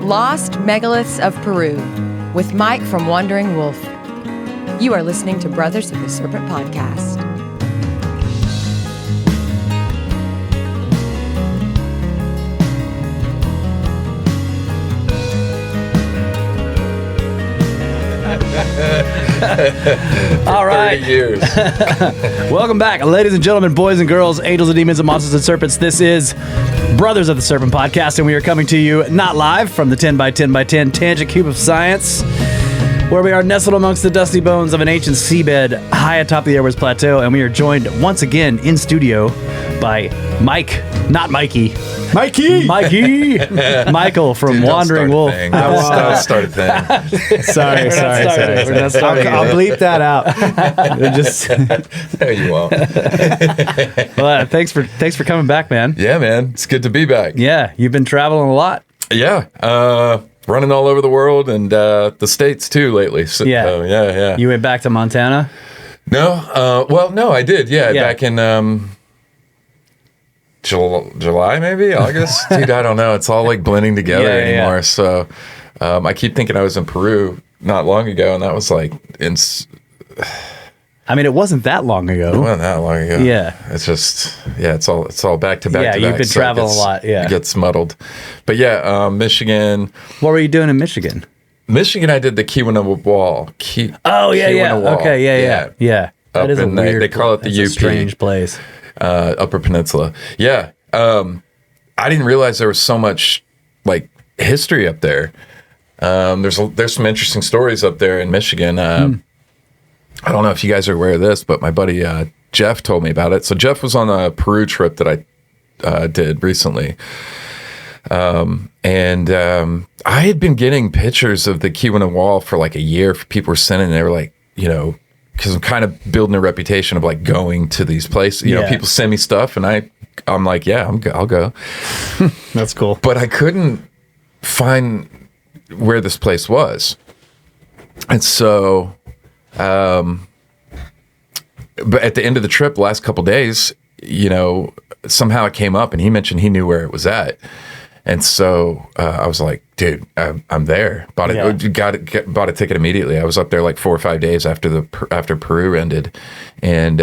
Lost Megaliths of Peru with Mike from Wandering Wolf. You are listening to Brothers of the Serpent podcast. All right. 30 years. Welcome back, ladies and gentlemen, boys and girls, angels and demons and monsters and serpents. This is Brothers of the Serpent podcast, and we are coming to you not live from the 10 by 10 by 10 tangent cube of science, where we are nestled amongst the dusty bones of an ancient seabed high atop the Airways Plateau, and we are joined once again in studio by Mike, not Mikey. Mikey! Michael from Wandering Wolf. Don't start a thing. Sorry. I'll bleep that out. No, you won't. Well, thanks for coming back, man. Yeah, man. It's good to be back. Yeah, you've been traveling a lot. Yeah. Running all over the world and the States, too, lately. So, yeah. You went back to Montana? No. No, I did. Yeah. Back in... July, maybe? August? Dude, I don't know. It's all like blending together anymore. So I keep thinking I was in Peru not long ago, and that was like I mean, it wasn't that long ago. It wasn't that long ago. Yeah. It's just, it's all back to back to back. Yeah, you've been traveling a lot. Yeah. It gets muddled. But Michigan. What were you doing in Michigan? Michigan, I did the Keweenaw Wall. Keweenaw Wall. Okay, yeah. That is a weird they call it the UP. A strange place. Upper Peninsula. Yeah. I didn't realize there was so much like history up there. There's some interesting stories up there in Michigan. I don't know if you guys are aware of this, but my buddy Jeff told me about it. So Jeff was on a Peru trip that I did recently. And I had been getting pictures of the Keweenaw Wall for like a year. People were sending, and they were like, because I'm kind of building a reputation of like going to these places. People send me stuff, and I'm like, I'll go. That's cool. But I couldn't find where this place was, and so, but at the end of the trip, the last couple days, somehow it came up, and he mentioned he knew where it was at. And so I was like, dude, I'm there. Bought a ticket immediately. I was up there like 4 or 5 days after Peru ended, and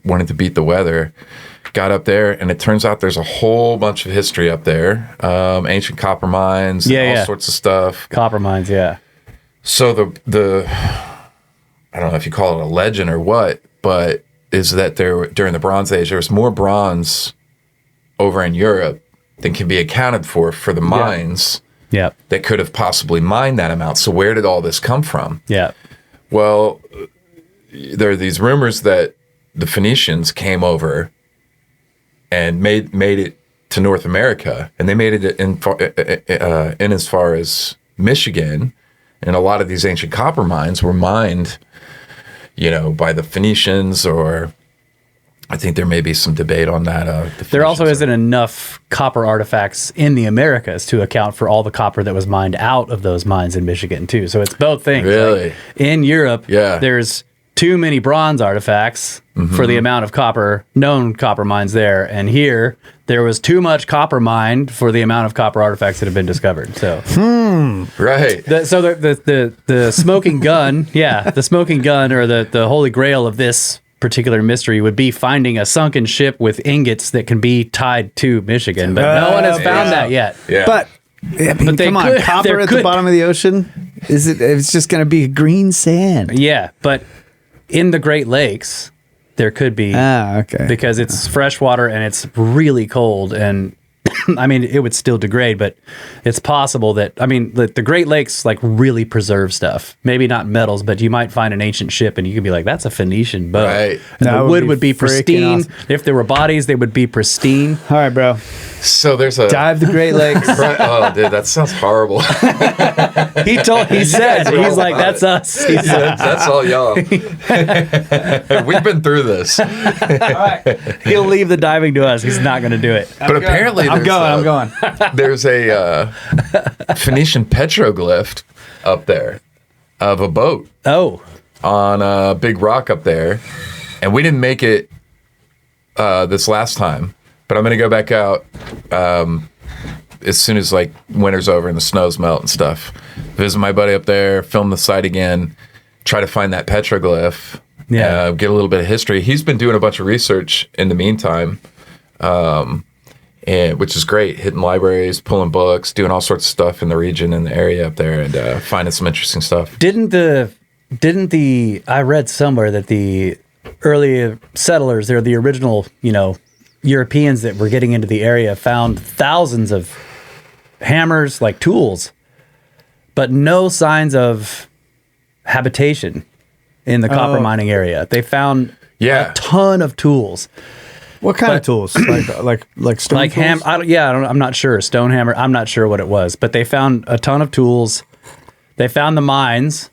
wanted to beat the weather. Got up there, and it turns out there's a whole bunch of history up there, ancient copper mines, all sorts of stuff. Copper mines, yeah. So the I don't know if you call it a legend or what, but is that during the Bronze Age there was more bronze over in Europe than can be accounted for the mines that could have possibly mined that amount. So where did all this come from? Yeah. Well, there are these rumors that the Phoenicians came over and made it to North America, and they made it in as far as Michigan, and a lot of these ancient copper mines were mined, by the Phoenicians, or I think there may be some debate on that. There also isn't enough copper artifacts in the Americas to account for all the copper that was mined out of those mines in Michigan, too. So it's both things. Really? Like in Europe, there's too many bronze artifacts for the amount of known copper mines there. And here, there was too much copper mined for the amount of copper artifacts that have been discovered. So, right. So the smoking gun, the smoking gun, or the holy grail of this particular mystery would be finding a sunken ship with ingots that can be tied to Michigan, but no one has found that yet. Yeah. But come on, copper at the bottom of the ocean? It's just going to be green sand. Yeah, but in the Great Lakes, there could be. Okay. Because it's fresh water and it's really cold, and I mean, it would still degrade, but it's possible that, the Great Lakes like really preserve stuff. Maybe not metals, but you might find an ancient ship and you could be like, that's a Phoenician boat. Right. And the wood would be pristine. Awesome. If there were bodies, they would be pristine. All right, bro. So there's a dive the Great Lakes. Right. Oh, dude, that sounds horrible. He said, he's like, that's us. He said, that's all y'all. We've been through this. All right. He'll leave the diving to us. He's not going to do it. But apparently, I'm going. There's a Phoenician petroglyph up there of a boat. Oh. On a big rock up there. And we didn't make it this last time. But I'm going to go back out as soon as like winter's over and the snows melt and stuff. Visit my buddy up there, film the site again, try to find that petroglyph, get a little bit of history. He's been doing a bunch of research in the meantime, and which is great, hitting libraries, pulling books, doing all sorts of stuff in the region and the area up there, and finding some interesting stuff. I read somewhere that the early settlers, they're the original, Europeans that were getting into the area, found thousands of hammers, like tools, but no signs of habitation in the copper mining area. They found a ton of tools. What kind of tools? Like stone like tools? I'm not sure. Stone hammer. I'm not sure what it was, but they found a ton of tools. They found the mines,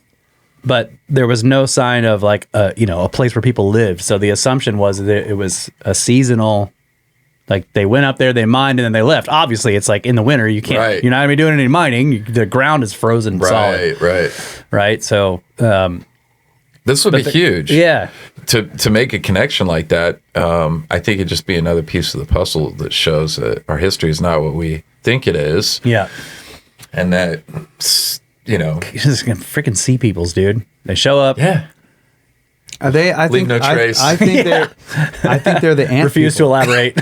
but there was no sign of like a place where people lived. So the assumption was that it was a seasonal. Like they went up there, they mined, and then they left. Obviously, it's like in the winter, you can't. You're not gonna be doing any mining. The ground is frozen solid. Right. So this would be huge. Yeah. To make a connection like that, I think it'd just be another piece of the puzzle that shows that our history is not what we think it is. Yeah. And that, you just gonna freaking sea peoples, dude. They show up. Yeah. I leave no trace. I think they're the ant Refuse people. to elaborate.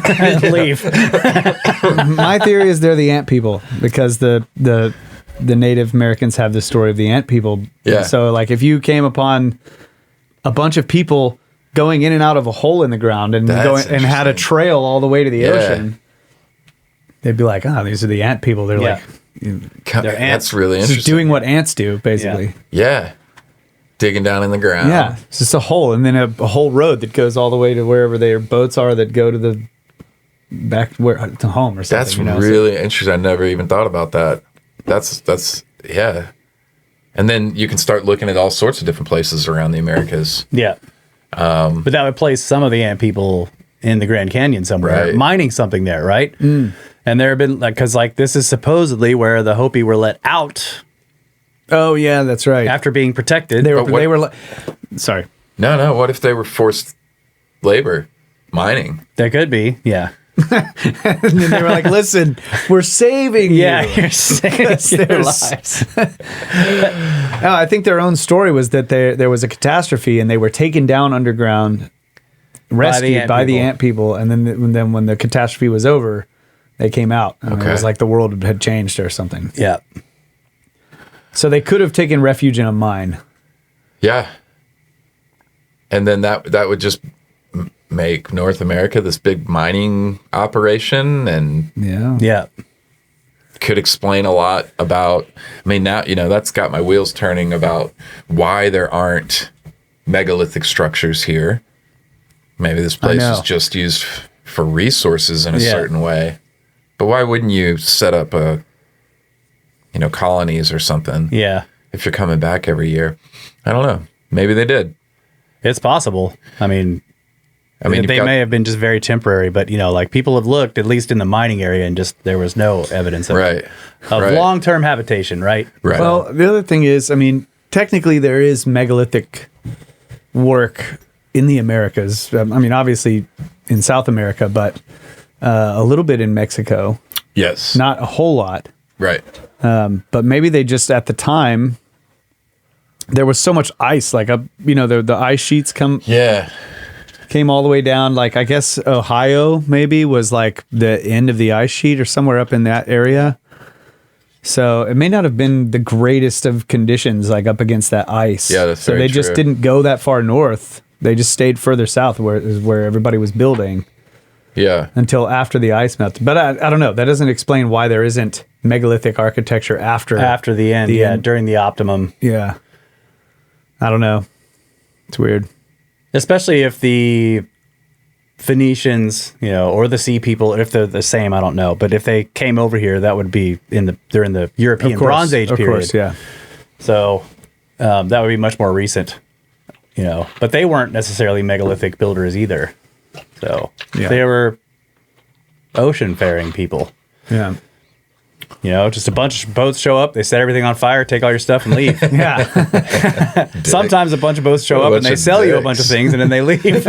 Leave. My theory is they're the ant people because the Native Americans have the story of the ant people. Yeah. So like if you came upon a bunch of people going in and out of a hole in the ground and had a trail all the way to the ocean, they'd be like, oh, these are the ant people. They're like, they're ants. That's really interesting. Just doing what ants do, basically. Yeah. Digging down in the ground. Yeah. It's just a hole and then a whole road that goes all the way to wherever their boats are that go to the back to home or something. That's really interesting. I never even thought about that. That's And then you can start looking at all sorts of different places around the Americas. Yeah. But that would place some of the ant people in the Grand Canyon somewhere, mining something there, right? Mm. And there have been, because this is supposedly where the Hopi were let out. Oh, yeah, that's right. After being protected. They were sorry. No. What if they were forced labor mining? There could be, yeah. And then they were like, listen, we're saving you. Yeah, you're saving your lives. No, I think their own story was that there was a catastrophe and they were taken down underground, rescued by the ant people. And then when the catastrophe was over, they came out. And it was like the world had changed or something. Yeah. So they could have taken refuge in a mine. Yeah. And then that would just make North America this big mining operation, and could explain a lot about, I mean, now, that's got my wheels turning about why there aren't megalithic structures here. Maybe this place is just used for resources in a certain way. But why wouldn't you set up colonies or something? Yeah. If you're coming back every year. I don't know. Maybe they did. It's possible. I mean, they may have been just very temporary, but people have looked, at least in the mining area, and just there was no evidence of long-term habitation, right? Right. Well, the other thing is, technically there is megalithic work in the Americas. Obviously in South America, but a little bit in Mexico. Yes. Not a whole lot. Right. But maybe they just, at the time, there was so much ice, the ice sheets came all the way down. Like, I guess Ohio maybe was like the end of the ice sheet or somewhere up in that area. So it may not have been the greatest of conditions, like up against that ice. Yeah, that's very So they true. just didn't go that far north. They just stayed further south where everybody was building. Yeah. Until after the ice melted. But I don't know. That doesn't explain why there isn't megalithic architecture after the end. During the optimum. Yeah. I don't know. It's weird. Especially if the Phoenicians, or the Sea People, if they're the same, I don't know. But if they came over here, that would be during the European Bronze Age period. Of course, yeah. So that would be much more recent, But they weren't necessarily megalithic builders either. So they were ocean-faring people. Yeah. Just a bunch of boats show up, they set everything on fire, take all your stuff, and leave. Yeah. Sometimes a bunch of boats show up and they sell you a bunch of things, and then they leave.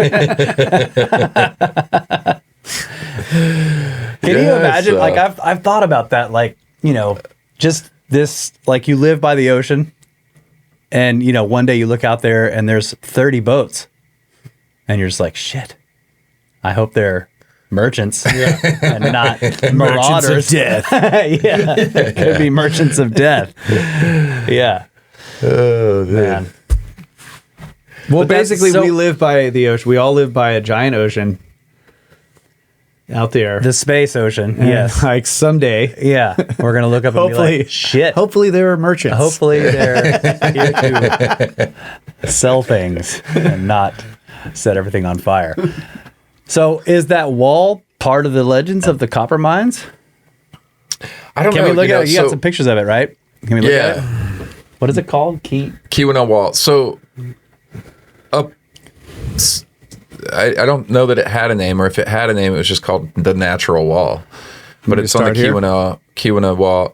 Okay, Can you imagine? Like I've thought about that. Like, you know, just this. Like you live by the ocean, and you know, one day you look out there and there's 30 boats, and you're just like, shit. I hope they're merchants and not marauders. Merchants of death. Yeah, could be merchants of death. Yeah. Oh Man. Well, But that's basically, so- we live by the ocean. We all live by a giant ocean out there. The space ocean. And, Yes. like someday, Yeah. We're gonna look up and hopefully, be like, shit. Hopefully, there are merchants. Hopefully they're here to sell things and not set everything on fire. So is that wall part of the legends of the copper mines? I don't Can know. we look you at know, it? You so- got some pictures of it, right? Can we look at it? Yeah. What is it called? Keweenaw wall. So, I don't know that it had a name, or if it had a name, it was just called the Natural Wall. But it's on the Keweenaw wall.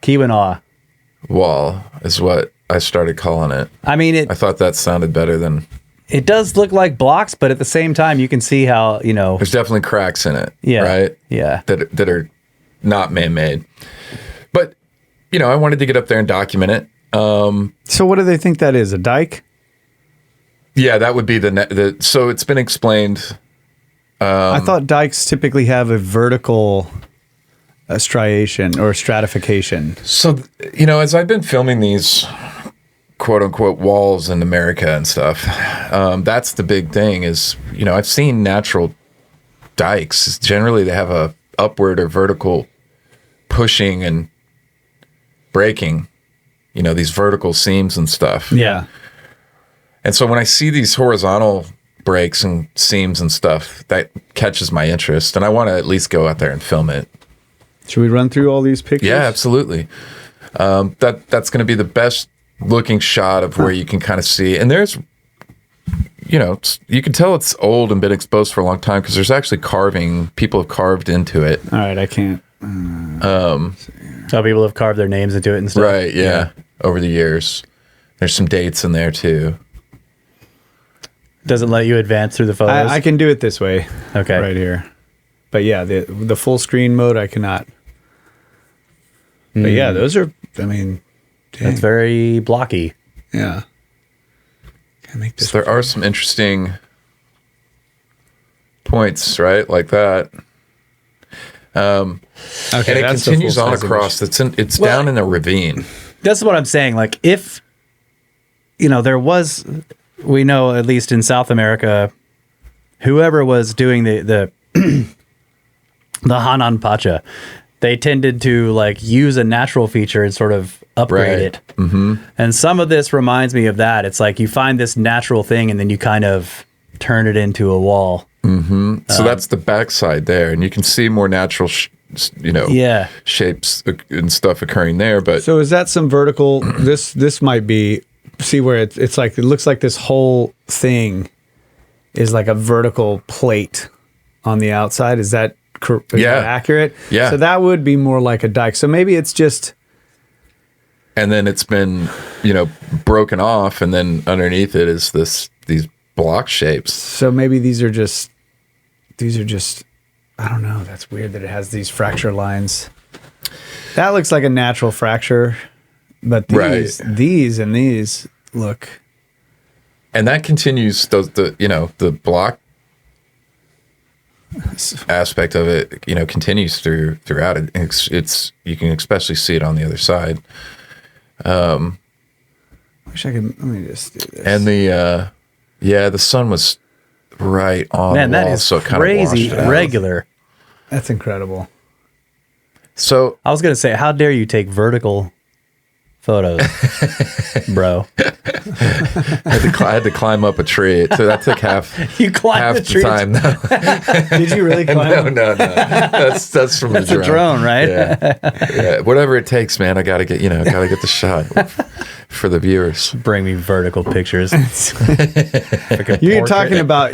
Keweenaw wall is what I started calling it. I mean, I thought that sounded better than. it does look like blocks, but at the same time, you can see how, you know. There's definitely cracks in it. Yeah. Right. Yeah. That are not man-made. But you know, I wanted to get up there and document it. So, what do they think that is? A dike? Yeah, that would be the. So it's been explained. I thought dikes typically have a vertical striation or stratification. So, you know, as I've been filming these quote unquote walls in America and stuff, that's the big thing is, you know, I've seen natural dikes. Generally, they have a upward or vertical pushing and breaking, you know, these vertical seams and stuff. Yeah. And so when I see these horizontal breaks and seams and stuff, that catches my interest. And I want to at least go out there and film it. Should we run through all these pictures? Yeah, absolutely. That's going to be the best looking shot of where you can kind of see. And there's, you know, you can tell it's old and been exposed for a long time because there's actually carving. People have carved into it. All right, I can't. How people have carved their names into it and stuff. Right, yeah. Over the years. There's some dates in there too. Doesn't let you advance through the photos. I can do it this way. Okay. Right here. But yeah, the full screen mode, I cannot. But yeah, those are, I mean, dang. That's very blocky. Yeah. Can make this. So there are some interesting points, right? Like that. Okay, And it that's the continues full on size across. image. It's down in a ravine. That's what I'm saying. Like, if, you know, there was, we know at least in South America, whoever was doing the Hanan Pacha, they tended to like use a natural feature and sort of upgrade Right. it. Mm-hmm. And some of this reminds me of that. It's like you find this natural thing and then you kind of turn it into a wall. So that's the backside there, and you can see more natural, Yeah. shapes and stuff occurring there. But So is that some vertical? This might be. See where it's like it looks like this whole thing is like a vertical plate on the outside. Is that Yeah. accurate? Yeah. So that would be more like a dike. So maybe it's just. and then it's been, you know, broken off, and then underneath it is these block shapes. So maybe these are just. I don't know. That's weird that it has these fracture lines. That looks like a natural fracture, but these Right. these look. And that continues the block aspect of it, you know, continues throughout it. It's you can especially see it on the other side. Wish I could. Let me just do this. And the sun was right on Man, the that wall, is so it kind crazy of washed it out. regular. That's incredible. So I was going to say, how dare you take vertical photos, bro? I had to climb up a tree. So that took half You climbed half the the tree. time. No, Did you really climb? no. That's from That's the a drone, right? Yeah. Whatever it takes, man. I gotta get the shot for the viewers. Bring me vertical pictures. Like a You're portrait.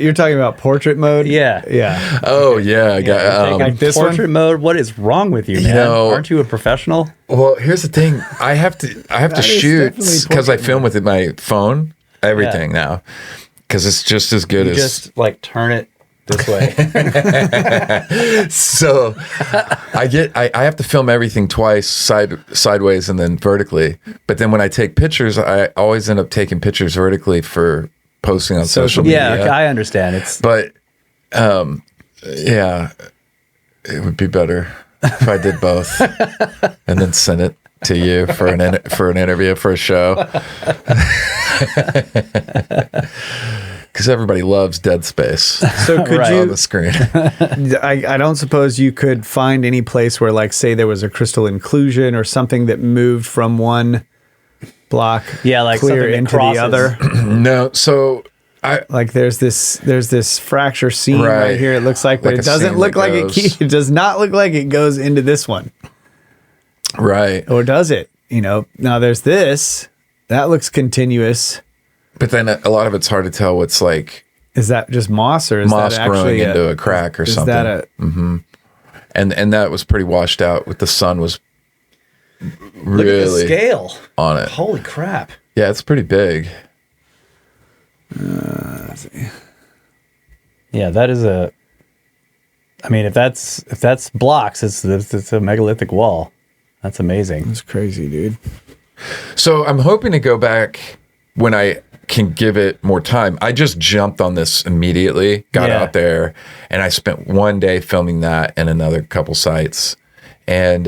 talking about portrait mode. Yeah. Yeah. Oh yeah, I got. Take like this one? portrait mode. What is wrong with you, man? know- Aren't you a professional? Well, here's the thing. I have to is shoot definitely because I portrait film with my phone, everything now, because it's just as good You as just like turn it this way. So I have to film everything twice, sideways and then vertically. But then when I take pictures, I always end up taking pictures vertically for posting on social media. Yeah, I understand. But yeah, it would be better if I did both and then sent it to you for an interview for a show. Because everybody loves dead space. So could you on the screen? I don't suppose you could find any place where, like, say there was a crystal inclusion or something that moved from one block like clear something that into crosses. the other. No, so Like there's this fracture seam right here. It looks like, but Like it a doesn't seam look that like goes- it does not look like it goes into this one, right. or does it? Now there's this that looks continuous. But then a lot of it's hard to tell what's like Is that just moss, or is moss that growing actually into a crack or is something. that And that was pretty washed out with the sun was Look at the really scale on it. Holy crap. Yeah, it's pretty big. Yeah, that is I mean, if that's blocks, it's a megalithic wall. That's amazing. It's crazy, dude. So I'm hoping to go back when I can give it more time. I just jumped on this immediately, got Yeah. out there, and I spent one day filming that and another couple sites. And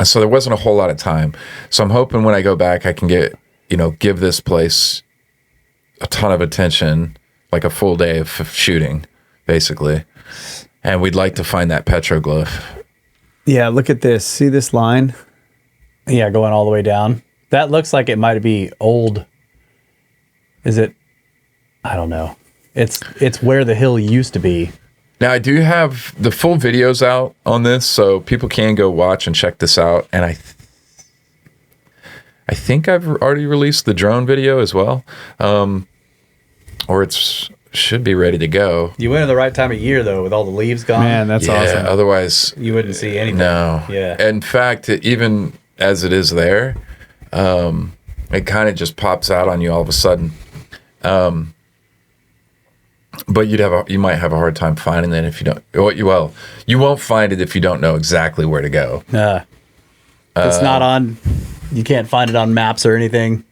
so there wasn't a whole lot of time. So I'm hoping when I go back, I can give this place a ton of attention, like a full day of shooting, basically. And we'd like to find that petroglyph. Yeah, look at this. See this line? Yeah, going all the way down. That looks like it might be old. Is it? I don't know. It's where the hill used to be. Now, I do have the full videos out on this, so people can go watch and check this out. And I think I've already released the drone video as well, or should be ready to go. You went at the right time of year, though, with all the leaves gone. Man, that's Yeah, awesome. otherwise, you wouldn't see anything. no. Yeah. In fact, even as it is there, it kind of just pops out on you all of a sudden. But you might have a hard time finding it if you don't. Well, you won't find it if you don't know exactly where to go. It's not on. You can't find it on maps or anything.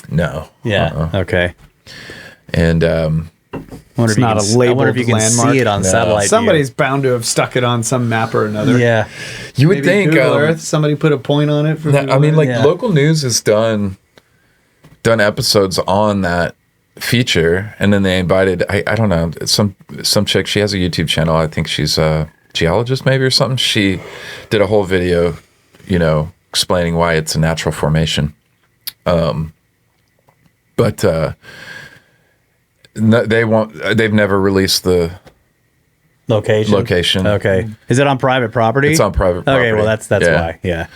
No. Yeah. Okay. And Wonder It's not a I wonder labeled if you can landmark. see it on No. satellite. Somebody's bound to have stuck it on some map or another. view. Yeah. you would Maybe think. Google Earth. Somebody put a point on it. For I Google mean, Earth. like Yeah. local news has done episodes on that feature, and then they invited. I don't know, some chick. She has a YouTube channel. I think she's a geologist, maybe, or something. She did a whole video, explaining why it's a natural formation. But they've never released the location. Okay. Is it on private property? It's on private property. Okay. Well, that's Yeah. why. Yeah.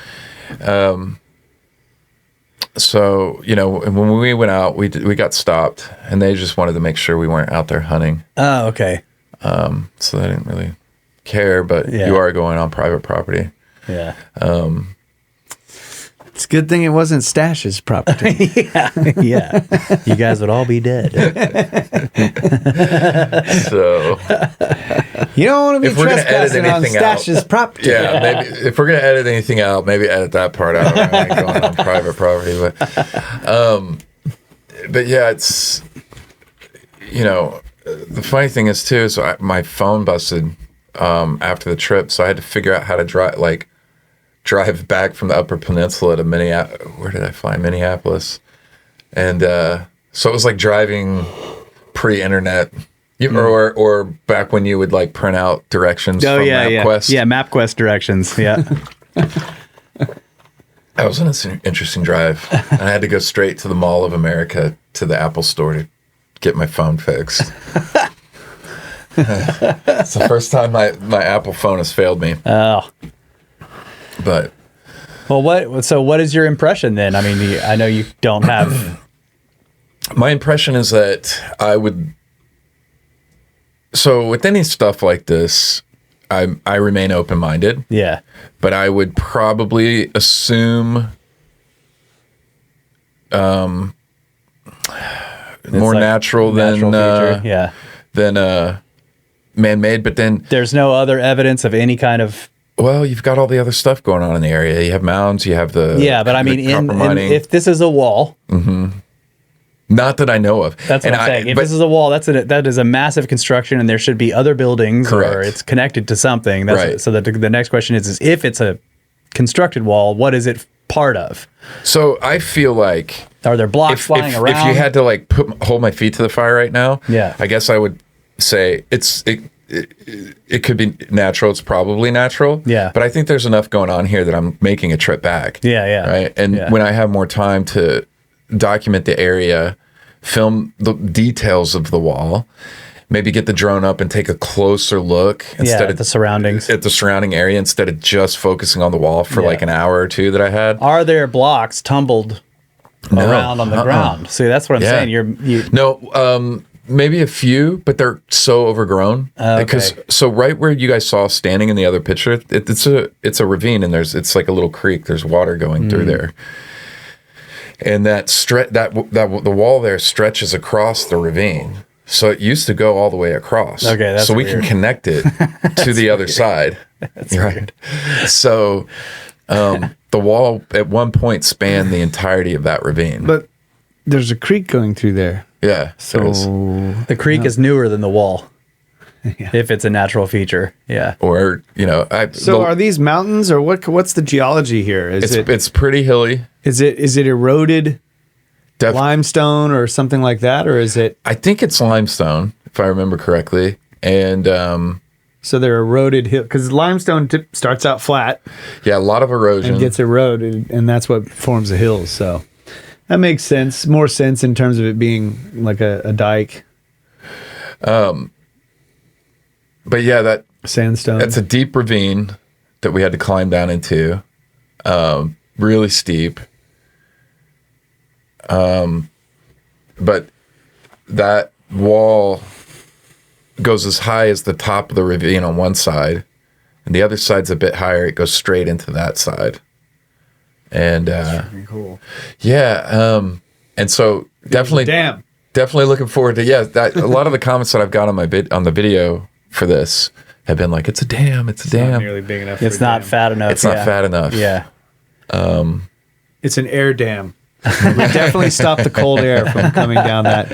So, when we went out, we got stopped, and they just wanted to make sure we weren't out there hunting. Oh, okay. So they didn't really care, but Yeah. you are going on private property. Yeah. It's a good thing it wasn't Stash's property. Yeah. You guys would all be dead. So, You don't want to be If we're gonna edit trespassing on anything out- Stash's property. yeah, maybe if we're going to edit anything out, maybe edit that part out. Right? Going on private property. But yeah, it's, the funny thing is, too, is my phone busted after the trip, so I had to figure out how to drive back from the Upper Peninsula to Minneapolis. Where did I fly? Minneapolis. And so it was like driving pre-internet, or back when you would like print out directions from MapQuest. Yeah, MapQuest directions. Yeah. That was an interesting drive. And I had to go straight to the Mall of America to the Apple store to get my phone fixed. It's the first time my Apple phone has failed me. Oh. But Well, what is your impression then? I mean, I know you don't have. my impression is that I would. So with any stuff like this, I remain open-minded. Yeah. But I would probably assume more like natural than natural feature. Yeah. man-made. But then there's no other evidence of any kind of. Well, you've got all the other stuff going on in the area. You have mounds. You have the but I mean, if this is a wall. Not that I know of. That's what I'm saying. If this is a wall, that is a massive construction, and there should be other buildings, or it's connected to something. Right. So the next question is if it's a constructed wall, what is it part of? So I feel like, are there blocks flying around? If you had to like hold my feet to the fire right now, I guess I would say it could be natural. It's probably natural. Yeah. But I think there's enough going on here that I'm making a trip back. Yeah. Right. And when I have more time to document the area, film the details of the wall, maybe get the drone up and take a closer look instead of the surroundings, at the surrounding area, instead of just focusing on the wall for like an hour or two that I had. Are there blocks tumbled around on the ground? See, that's what I'm saying. No, maybe a few, but they're so overgrown. Because so right where you guys saw standing in the other picture, it's a ravine, and it's like a little creek. There's water going through there. And the wall there stretches across the ravine. So it used to go all the way across. Okay, that's so we can connect it to the other side. That's right. So the wall at one point spanned the entirety of that ravine. But there's a creek going through there. Yeah. So the creek is newer than the wall. If it's a natural feature, or are these mountains, or what's the geology here? It's pretty hilly. Is it eroded limestone or something like that, or is it? I think it's limestone, if I remember correctly, and so they're eroded hill, because limestone starts out flat. Yeah, a lot of erosion and gets eroded, and that's what forms the hills. So that makes sense, more sense in terms of it being like a dike. But yeah, that sandstone. That's a deep ravine that we had to climb down into. Really steep. But that wall goes as high as the top of the ravine on one side, and the other side's a bit higher. It goes straight into that side. And that's pretty cool. Yeah. And so definitely looking forward to a lot of the comments that I've got on on the video for this have been like, it's a dam. It's not nearly big enough. It's not fat enough. It's not fat enough. Yeah. It's an air dam. We definitely stop the cold air from coming down that.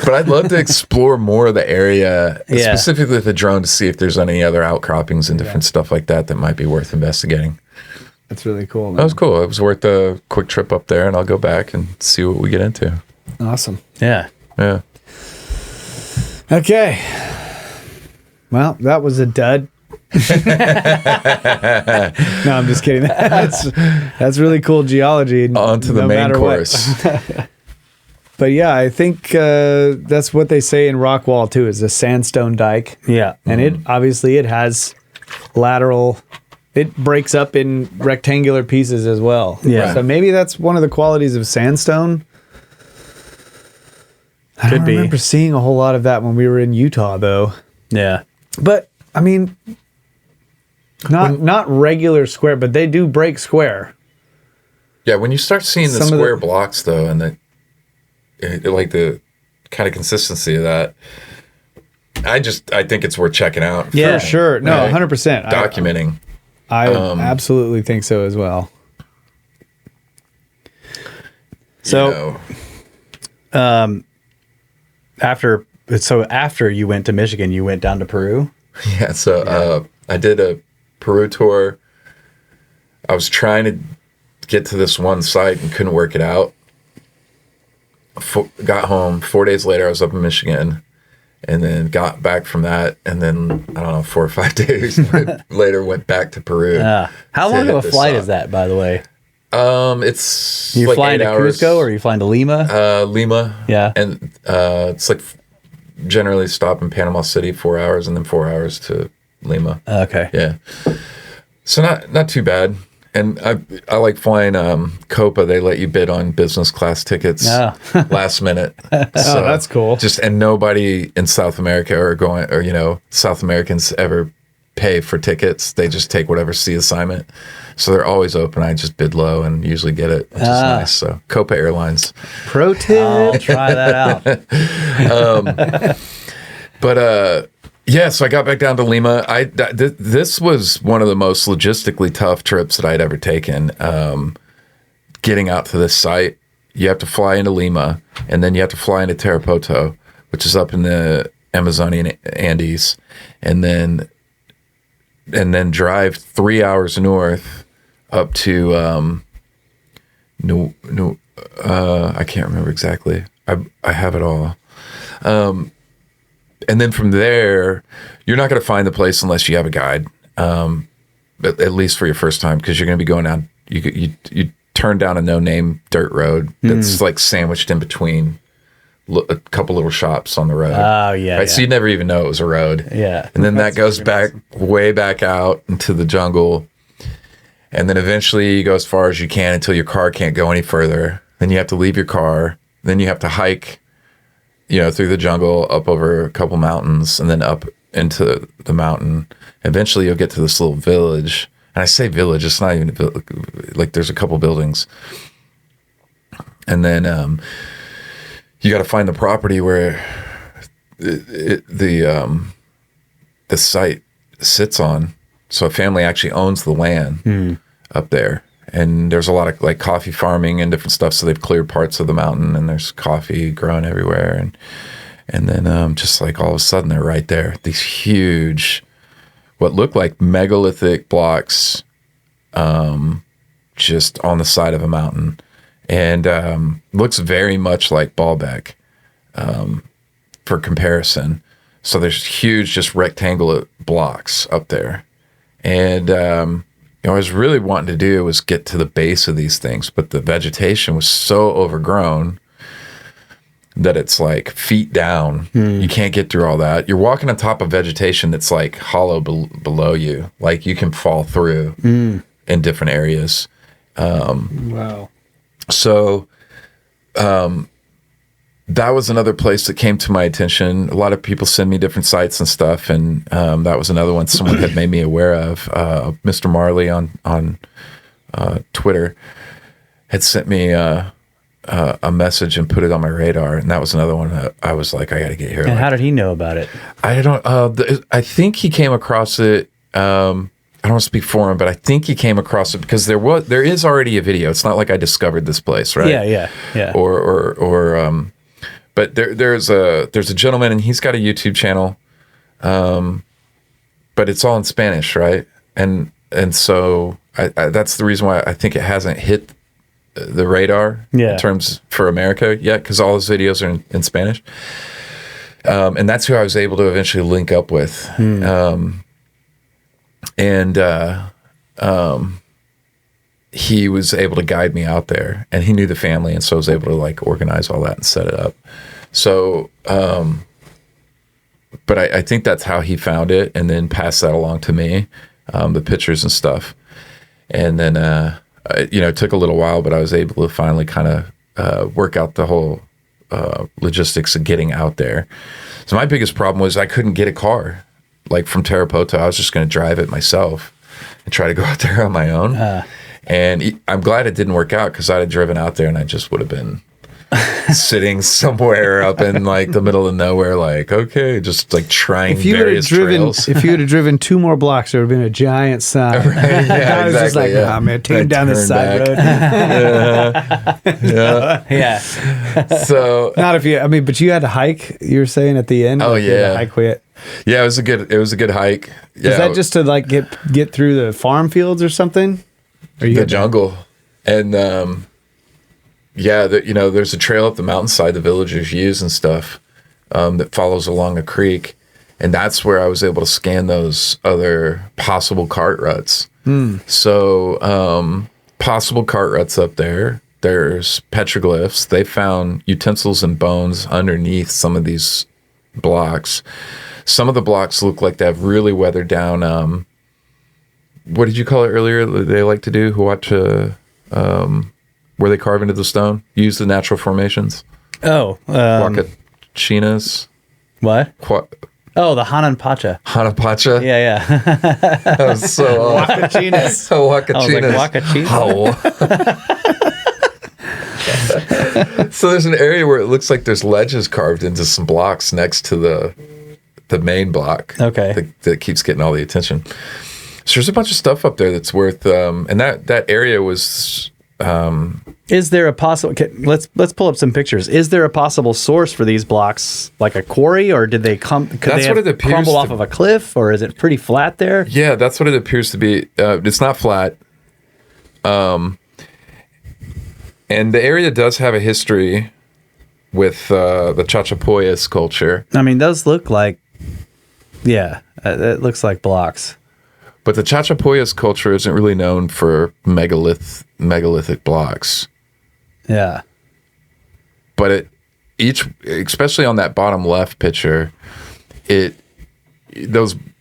But I'd love to explore more of the area, specifically with the drone, to see if there's any other outcroppings and different stuff like that might be worth investigating. That's really cool, man. That was cool. It was worth a quick trip up there, and I'll go back and see what we get into. Awesome. Yeah. Okay. Well, that was a dud. No, I'm just kidding. That's really cool geology. On to the main course. But yeah, I think that's what they say in rock wall too, is a sandstone dike. Yeah. And it has lateral, it breaks up in rectangular pieces as well. Yeah. So maybe that's one of the qualities of sandstone. I don't remember seeing a whole lot of that when we were in Utah though. Yeah. But I mean, not regular square, but they do break square. Yeah, when you start seeing the square blocks though, and the kind of consistency of that, I think it's worth checking out. Yeah, for sure. No, 100%. Documenting. I absolutely think so as well. So, after you went to Michigan, you went down to Peru? Yeah, so I did a Peru tour. I was trying to get to this one site and couldn't work it out. Got home. 4 days later, I was up in Michigan, and then got back from that, and then, I don't know, 4 or 5 days later, went back to Peru. How long of a flight is that, by the way? It's You're like flying 8 to hours. Cusco, or are you flying to Lima? Lima. Yeah. And it's like generally stop in Panama City 4 hours, and then 4 hours to Lima. Okay. Yeah. So not too bad. And I like flying Copa. They let you bid on business class tickets last minute. So that's cool. And nobody in South America South Americans ever pay for tickets. They just take whatever seat assignment. So they're always open. I just bid low and usually get it, which is nice. So Copa Airlines. Pro tip. I'll try that out. But yeah, so I got back down to Lima. This was one of the most logistically tough trips that I'd ever taken. Getting out to this site, you have to fly into Lima, and then you have to fly into Tarapoto, which is up in the Amazonian Andes, and then drive 3 hours north up to I can't remember exactly. I have it all. And then from there, you're not going to find the place unless you have a guide, at least for your first time, because you're going to be going down. You turn down a no-name dirt road that's like sandwiched in between a couple little shops on the road. Oh, yeah. Right? So you never even know it was a road. Yeah. And then that goes back way back out into the jungle. And then eventually you go as far as you can until your car can't go any further. Then you have to leave your car. Then you have to hike, through the jungle, up over a couple mountains, and then up into the mountain. Eventually you'll get to this little village. And I say village, it's not even a village. Like there's a couple buildings. And then you got to find the property where the site sits on. So a family actually owns the land up there. And there's a lot of like coffee farming and different stuff. So they've cleared parts of the mountain, and there's coffee growing everywhere. And then just like all of a sudden they're right there. These huge, what look like megalithic blocks just on the side of a mountain. And looks very much like Baalbek for comparison. So there's huge just rectangular blocks up there. And what I was really wanting to do was get to the base of these things, but the vegetation was so overgrown that it's like feet down. You can't get through all that. You're walking on top of vegetation that's like hollow below you. Like you can fall through in different areas. Wow. So that was another place that came to my attention. A lot of people send me different sites and stuff, and that was another one someone had made me aware of. Mr. Marley on Twitter had sent me a message and put it on my radar, and that was another one that I was like, I got to get here. And how did he know about it? I don't. I think he came across it. I don't want to speak for him, but I think he came across it because there is already a video. It's not like I discovered this place, right? Yeah. But there's a gentleman, and he's got a YouTube channel, but it's all in Spanish, right? And so I that's the reason why I think it hasn't hit the radar in terms for America yet, because all his videos are in Spanish. And that's who I was able to eventually link up with. He was able to guide me out there, and he knew the family, and so I was able to like organize all that and set it up. So, but I think that's how he found it, and then passed that along to me, the pictures and stuff. And then, it took a little while, but I was able to finally kind of work out the whole logistics of getting out there. So my biggest problem was I couldn't get a car. Like from Tarapoto, I was just going to drive it myself and try to go out there on my own. And I'm glad it didn't work out, because I'd have driven out there and I just would have been sitting somewhere up in like the middle of nowhere, like, okay, just like trying various trails. If you would have driven 2 more blocks, there would have been a giant sign. Right, yeah, I was just like, yeah. Man, take him down the side road. Yeah. So Not if you, but you had to hike, you were saying at the end? Oh, like you had to yeah. hike it. yeah, it was a good hike. Yeah, Is that just to like get through the farm fields or something? Or you the had to- jungle? And there's a trail up the mountainside the villagers use and stuff that follows along a creek, and that's where I was able to scan those other possible cart ruts. So possible cart ruts up there. There's petroglyphs. They found utensils and bones underneath some of these blocks. Some of the blocks look like they have really weathered down. What did you call it earlier? They like to do where they carve into the stone, use the natural formations. Oh, Huacachinas. what? Oh, the Hanan Pacha. Hanapacha. Yeah. That was so off. Huacachinas. Huacachinas. Huacachinas. So there's an area where it looks like there's ledges carved into some blocks next to the main block. Okay. That keeps getting all the attention. So there's a bunch of stuff up there that's worth, and that area was. Is there a possible? Let's pull up some pictures. Is there a possible source for these blocks, like a quarry, or did they come? Could That's they what it appears crumble to- off of a cliff, or is it pretty flat there? Yeah, that's what it appears to be. It's not flat. And the area does have a history with the Chachapoyas culture. I mean, those look like, it looks like blocks. But the Chachapoyas culture isn't really known for megalithic blocks. Yeah. But especially on that bottom left picture,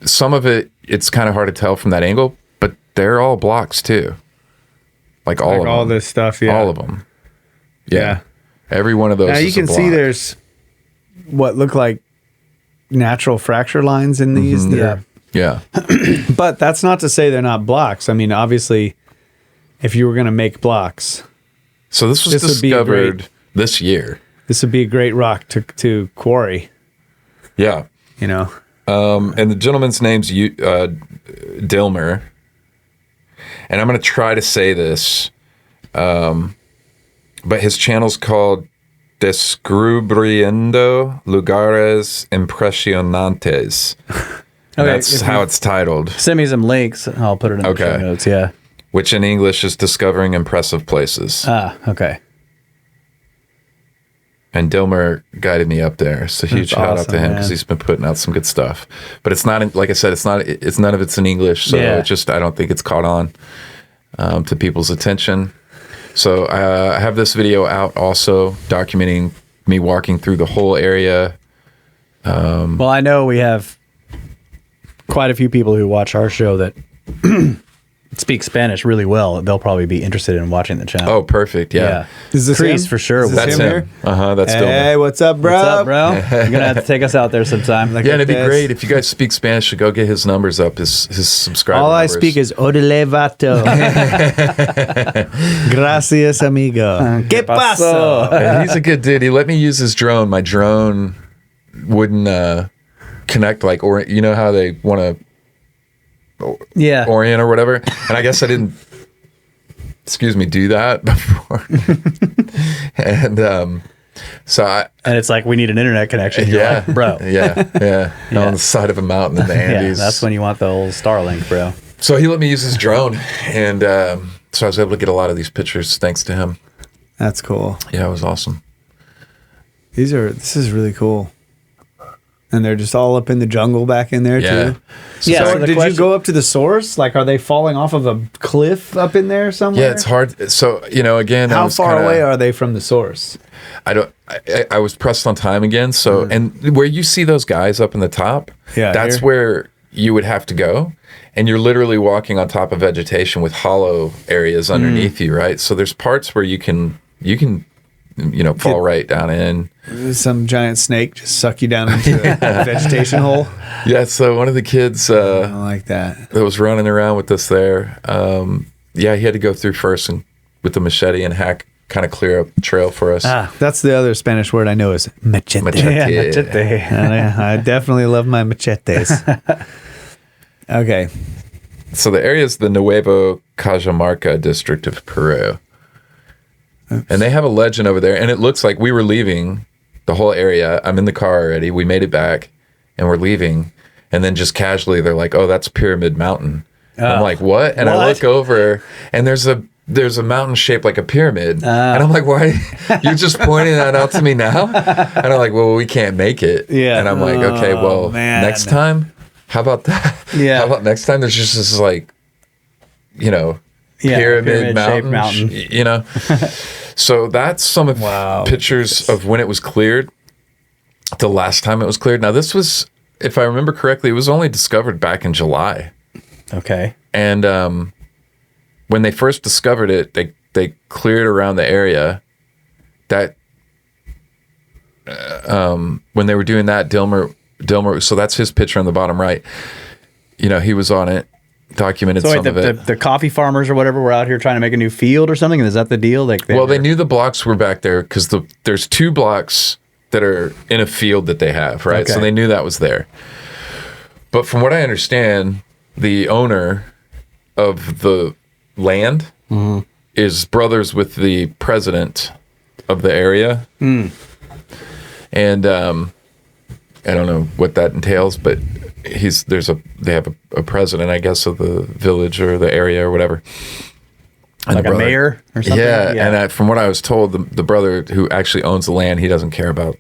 some of it's kind of hard to tell from that angle, but they're all blocks too. Like all of them. all this stuff, yeah. All of them. Yeah. Every one of those Now is you can a see block. there's what look like natural fracture lines in these. Mm-hmm. Yeah. Yeah. But that's not to say they're not blocks. I mean, obviously, if you were going to make blocks, So this was This would be a discovered this year. this would be a great rock to quarry, Yeah. you know? And the gentleman's name's Dilmer. And I'm going to try to say this. But his channel's called Descubriendo Lugares Impresionantes. That's how it's titled, Send me some links. I'll put it in the show notes. Yeah. which in English is Discovering Impressive Places. Ah, okay. And Dilmer guided me up there. So huge That's shout out awesome, to him man. because he's been putting out some good stuff. But it's not, like I said, it's none of it's in English. So Yeah. I don't think it's caught on to people's attention. So I have this video out also documenting me walking through the whole area. Well, I know we have quite a few people who watch our show that speak Spanish really well. They'll probably be interested in watching the channel. Oh, perfect. Yeah. Is this Crease him? for sure. Is this That's him him. That's Dilmer. Hey, what's up, bro? What's up, bro? You're gonna have to take us out there sometime. Yeah, and it'd be this. great if you guys speak Spanish to go get his numbers up, his subscriber All I numbers. speak is Odele Vato. Gracias, amigo. ¿Qué pasó? And he's a good dude. He let me use his drone. My drone wouldn't connect, like, or you know how they want to Yeah. orient or whatever. And I guess I didn't, do that before. And so And it's like, we need an internet connection. You're yeah, like, bro. yeah, on the side of a mountain in the Yeah, Andes. that's when you want the old Starlink, bro. So he let me use his drone, and so I was able to get a lot of these pictures thanks to him. That's cool. Yeah, it was awesome. This is really cool. And they're just all up in the jungle back in there Yeah. too. Yeah, So so the did you question- go up to the source? Like, are they falling off of a cliff up in there somewhere? Yeah, it's hard. So again, I How was far kinda- away are they from the source? I was pressed on time again. So and where you see those guys up in the top, Yeah, that's here. where you would have to go. And you're literally walking on top of vegetation with hollow areas underneath you, right? So there's parts where you can fall right down in. Some giant snake just suck you down into a vegetation hole. Yeah. So one of the kids I like that. that was running around with us there, he had to go through first and with the machete and hack, kind of clear up the trail for us. That's the other Spanish word I know is machete. Machete. Yeah, machete. And I definitely love my machetes. Okay. So the area is the Nuevo Cajamarca district of Peru. And they have a legend over there. And it looks like we were leaving the whole area. I'm in the car already. We made it back and we're leaving. And then just casually, they're like, oh, that's Pyramid Mountain. And I'm like, what? And I What? look over and there's a mountain shaped like a pyramid. And I'm like, why? You're just pointing that out to me now? And I'm like, well, we can't make it. Yeah. And I'm like, okay, well, man. next time, how about that? Yeah. How about next time there's just this like, pyramid pyramid-shaped mountain, mountain. So that's some of pictures of when it was cleared, the last time it was cleared. Now this was, if I remember correctly, it was only discovered back in July. Okay. And when they first discovered it, they cleared around the area. That when they were doing that, Dilmer, so that's his picture on the bottom right. He was on it, documented So some wait, of it. the coffee farmers or whatever were out here trying to make a new field or something? Is that the deal? Like, They knew the blocks were back there because there's two blocks that are in a field that they have, right? Okay. So they knew that was there. But from what I understand, the owner of the land is brothers with the president of the area. And I don't know what that entails, but they have a president, I guess, of the village or the area or whatever. And like a mayor or something? Yeah. And from what I was told, the brother who actually owns the land, he doesn't care about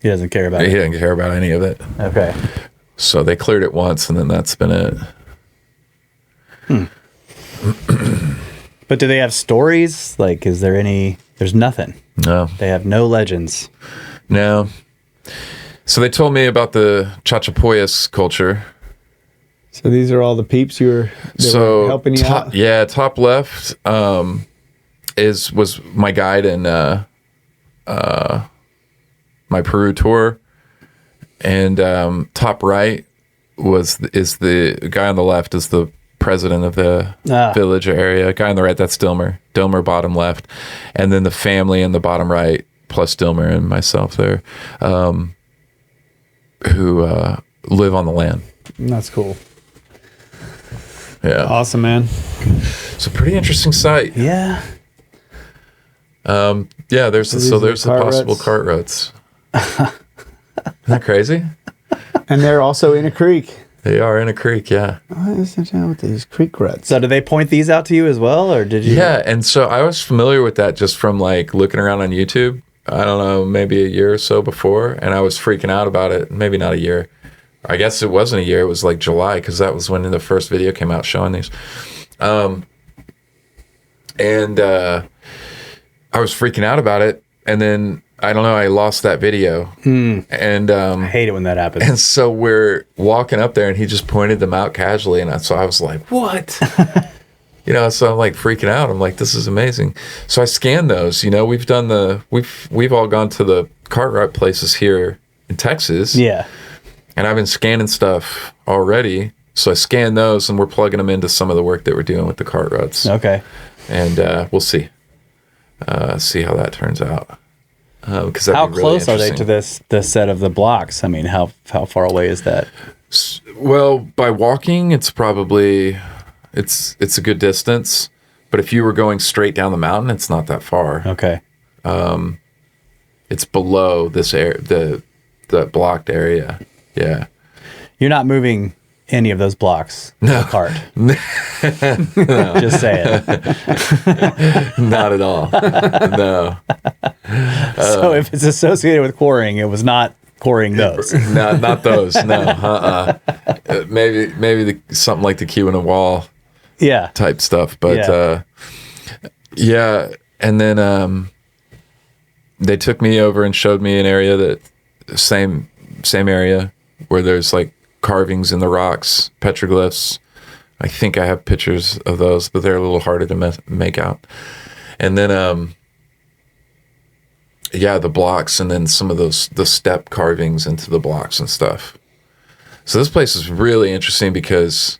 He doesn't care about it. He didn't care about any of it. Okay. So they cleared it once, and then that's been it. But do they have stories? Like, is there any... There's nothing. No. They have no legends. No. So they told me about the Chachapoyas culture. So these are all the peeps were helping you out? Yeah, top left was my guide in my Peru tour. And top right is the guy on the left is the president of the village or area. Guy on the right, that's Dilmer. Dilmer bottom left. And then the family in the bottom right, plus Dilmer and myself there, who live on the land. That's cool. Yeah. Awesome, man. It's a pretty interesting site. Yeah. Yeah, there's the possible cart ruts. Isn't that crazy? And they're also in a creek. They are in a creek, yeah. What is the deal with these creek ruts? So did they point these out to you as well, or did you? Yeah, and so I was familiar with that just from like looking around on YouTube. I don't know, maybe a year or so before, and I was freaking out about it. Maybe not a year. I guess it wasn't a year. It was like July, because that was when the first video came out showing these. And I was freaking out about it, and then I don't know, I lost that video. And I hate it when that happens. And so we're walking up there, and he just pointed them out casually, and so I was like, "What?" So I'm like freaking out. I'm like, "This is amazing." So I scanned those. We've all gone to the cart rut places here in Texas. Yeah. And I've been scanning stuff already. So I scanned those, and we're plugging them into some of the work that we're doing with the cart ruts. Okay. And we'll see. See how that turns out. Because how close are they to the set of the blocks? I mean, how far away is that? Well, by walking, it's probably it's a good distance. But if you were going straight down the mountain, it's not that far. Okay. It's below this the blocked area. Yeah. You're not moving any of those blocks in a cart. No. Just saying. Not at all. No. So if it's associated with quarrying, it was not quarrying those. No, not those. No. Maybe something like the Keweenaw type stuff. But yeah. And then they took me over and showed me an area that same area where there's like carvings in the rocks, petroglyphs. I think I have pictures of those, but they're a little harder to make out. And then, the blocks, and then some of the step carvings into the blocks and stuff. So this place is really interesting because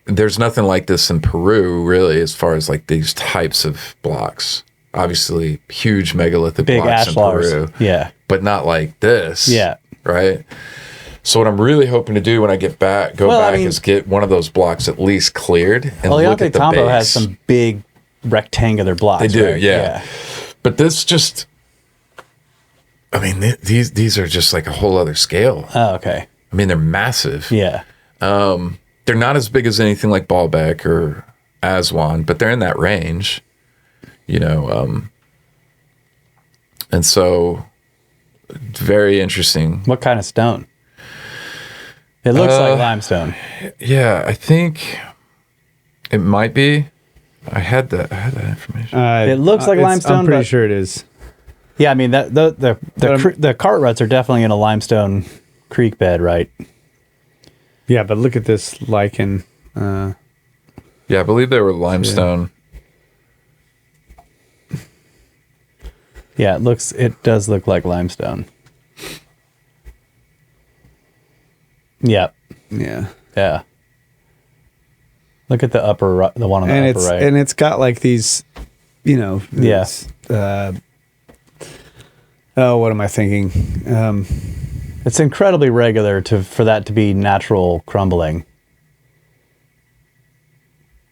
there's nothing like this in Peru, really, as far as like these types of blocks. Obviously, huge megalithic big blocks in Peru. Yeah. But not like this. Yeah. Right? So what I'm really hoping to do when I get back, is get one of those blocks at least cleared and look at the Tambo base. has some big rectangular blocks. They do, right? yeah. But this just, I mean, these are just like a whole other scale. Oh, okay. I mean, they're massive. Yeah. They're not as big as anything like Baalbek or Aswan, but they're in that range, and so very interesting. What kind of stone? It looks like limestone. Yeah, I think it might be. I had that information. It looks like limestone. I'm pretty sure it is. Yeah, I mean the cart ruts are definitely in a limestone creek bed, right? Yeah, but look at this lichen. Yeah, I believe they were limestone. Yeah, it does look like limestone. Yeah. Yeah. Yeah. Look at the one on the upper right. And it's got like these, what am I thinking? It It's incredibly regular for that to be natural crumbling.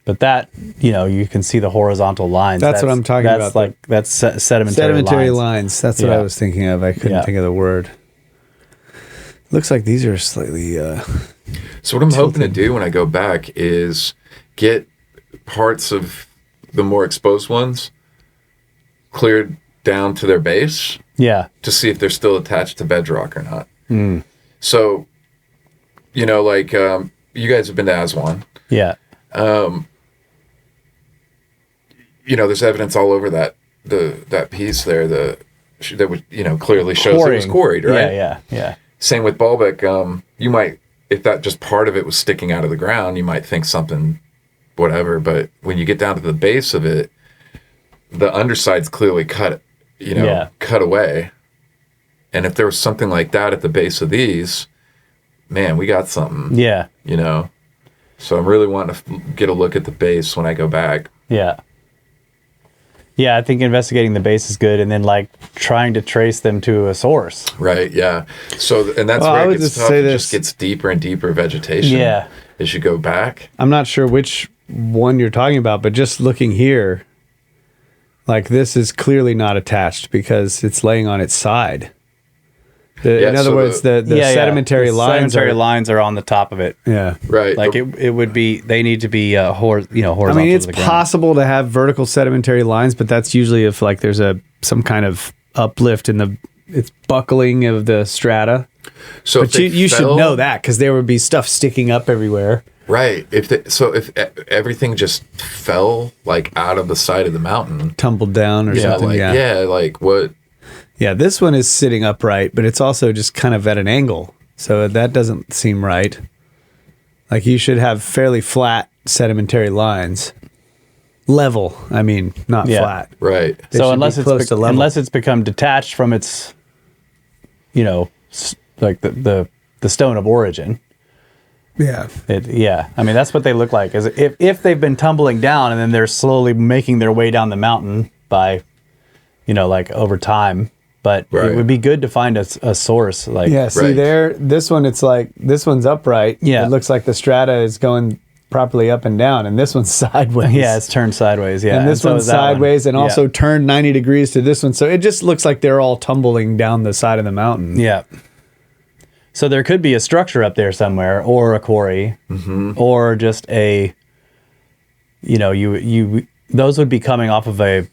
But that, you can see the horizontal lines. That's what I'm talking about. That's sedimentary lines. That's what I was thinking of. I couldn't think of the word. Looks like these are slightly. So what I'm hoping to do when I go back is get parts of the more exposed ones cleared down to their base. Yeah. To see if they're still attached to bedrock or not. Mm. So, you guys have been to Aswan. Yeah. There's evidence all over that piece there that would clearly shows it was quarried, right? Yeah. Same with Baalbek. You might, if that just part of it was sticking out of the ground, you might think something, whatever. But when you get down to the base of it, the underside's clearly cut away. And if there was something like that at the base of these, man, we got something. Yeah. So I'm really wanting to get a look at the base when I go back. Yeah. Yeah, I think investigating the base is good, and then trying to trace them to a source. Right. Yeah. So, and that's where it gets tough. It just gets deeper and deeper vegetation. Yeah. As you go back. I'm not sure which one you're talking about, but just looking here, this is clearly not attached because it's laying on its side. In other words, the sedimentary lines are on the top of it. Yeah. Right. It would be, they need to be horizontal. I mean, it's possible to have vertical sedimentary lines, but that's usually if there's some kind of uplift in it's buckling of the strata. So but you should know that because there would be stuff sticking up everywhere. Right. If everything just fell out of the side of the mountain, tumbled down or something. What? Yeah, this one is sitting upright, but it's also just kind of at an angle. So that doesn't seem right. You should have fairly flat sedimentary lines. Level, not flat. Right. So unless it's become detached from its, the stone of origin. Yeah. That's what they look like. Is if they've been tumbling down and then they're slowly making their way down the mountain by, over time. But it would be good to find a source. There, this one, this one's upright. Yeah. It looks like the strata is going properly up and down, and this one's sideways. Yeah, it's turned sideways. Yeah. And this one's sideways and also turned 90 degrees to this one. So it just looks like they're all tumbling down the side of the mountain. Yeah. So there could be a structure up there somewhere, or a quarry, or just a, those would be coming off of a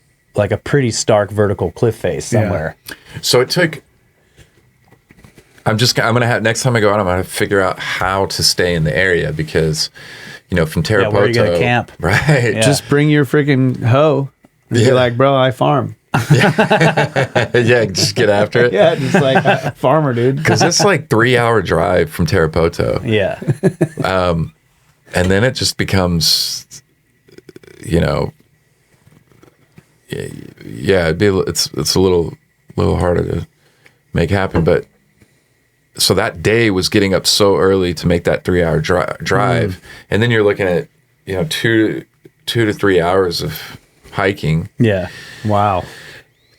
pretty stark vertical cliff face somewhere. Yeah. So it took. I'm going to have, next time I go out, I'm going to figure out how to stay in the area because, from Tarapoto. Where are you going to camp? Right. Yeah. Just bring your freaking hoe. And be like, bro, I farm. Yeah, just get after it. Yeah, just a farmer, dude. Because it's 3-hour drive from Tarapoto. Yeah. And then it just becomes, it's a little harder to make happen. But so that day was getting up so early to make that 3-hour drive, and then you're looking at 2 to 3 hours of hiking. Yeah. Wow.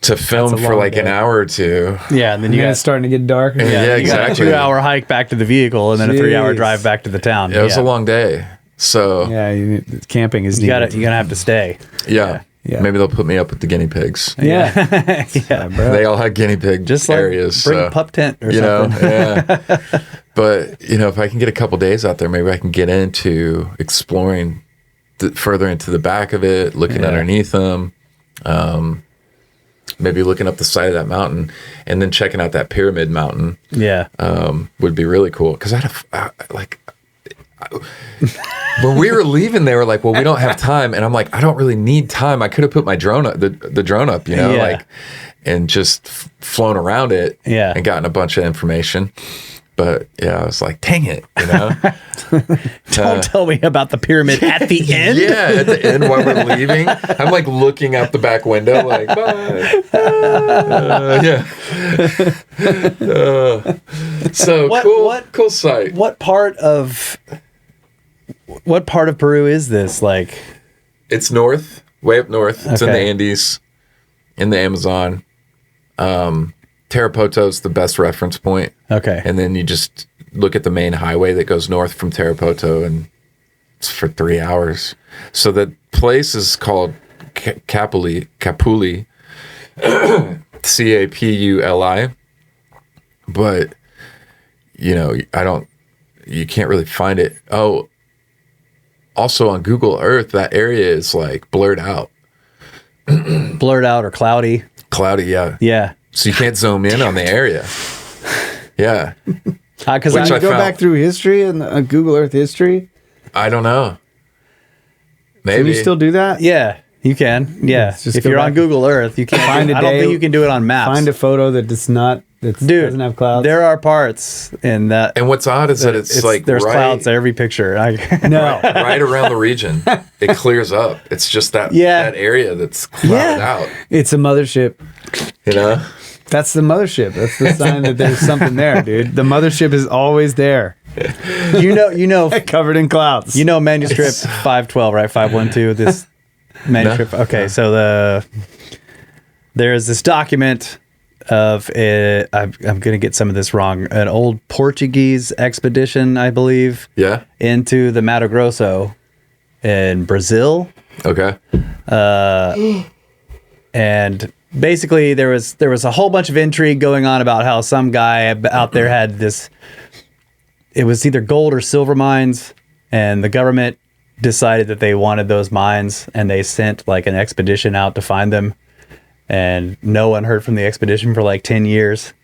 To film for an hour or two. Yeah, and then it's starting to get dark. Yeah, exactly. You got a 2-hour hike back to the vehicle, and then a 3-hour drive back to the town. Yeah, it was a long day. So camping is you're gonna have to stay. Yeah. Maybe they'll put me up with the guinea pigs. Yeah. Yeah, bro. They all had guinea pig areas. Bring a pup tent or something. Yeah. But, if I can get a couple days out there, maybe I can get into exploring further into the back of it, looking underneath them, maybe looking up the side of that mountain, and then checking out that pyramid mountain. Yeah. Would be really cool. Because when we were leaving, they were like, well, we don't have time. And I'm like, I don't really need time. I could have put my drone up, the drone up, and just flown around it and gotten a bunch of information. But I was like, dang it, Don't tell me about the pyramid at the end. Yeah, at the end while we're leaving, I'm looking out the back window, bye. So cool sight. What part of Peru is this? It's north, way up north. It's in the Okay. Andes, in the Amazon. Tarapoto's the best reference point. Okay. And then you just look at the main highway that goes north from Tarapoto, and it's for 3 hours. So the place is called Capuli, Capuli, Capuli. But, you know, you can't really find it. Oh, also on Google Earth, that area is like blurred out. Blurred out or cloudy. Cloudy, yeah. Yeah. So you can't zoom in on the area. Yeah. Because Which Can I you go found- back through history and Google Earth history? I don't know. Maybe. Can you still do that? yeah, you can. Yeah. Just If go you're on back. Google Earth, you can't. Find a I don't day- think you can do it on maps. Find a photo that doesn't have clouds. There are parts in that. And what's odd is that it's like there's right, clouds in every picture. No. right around the region. It clears up. It's just that area that's clouded out. It's a mothership. You know? That's the mothership. That's the sign that there's something there, dude. The mothership is always there, you know, covered in clouds. manuscript 512, right? 512. This manuscript. No. Okay, so there's this document of I'm gonna get some of this wrong. An old Portuguese expedition, I believe, Yeah. into the Mato Grosso in Brazil. Okay. And basically there was a whole bunch of intrigue going on about how some guy out there had this, it was either gold or silver mines, and the government decided that they wanted those mines, and they sent like an expedition out to find them, and no one heard from the expedition for like 10 years.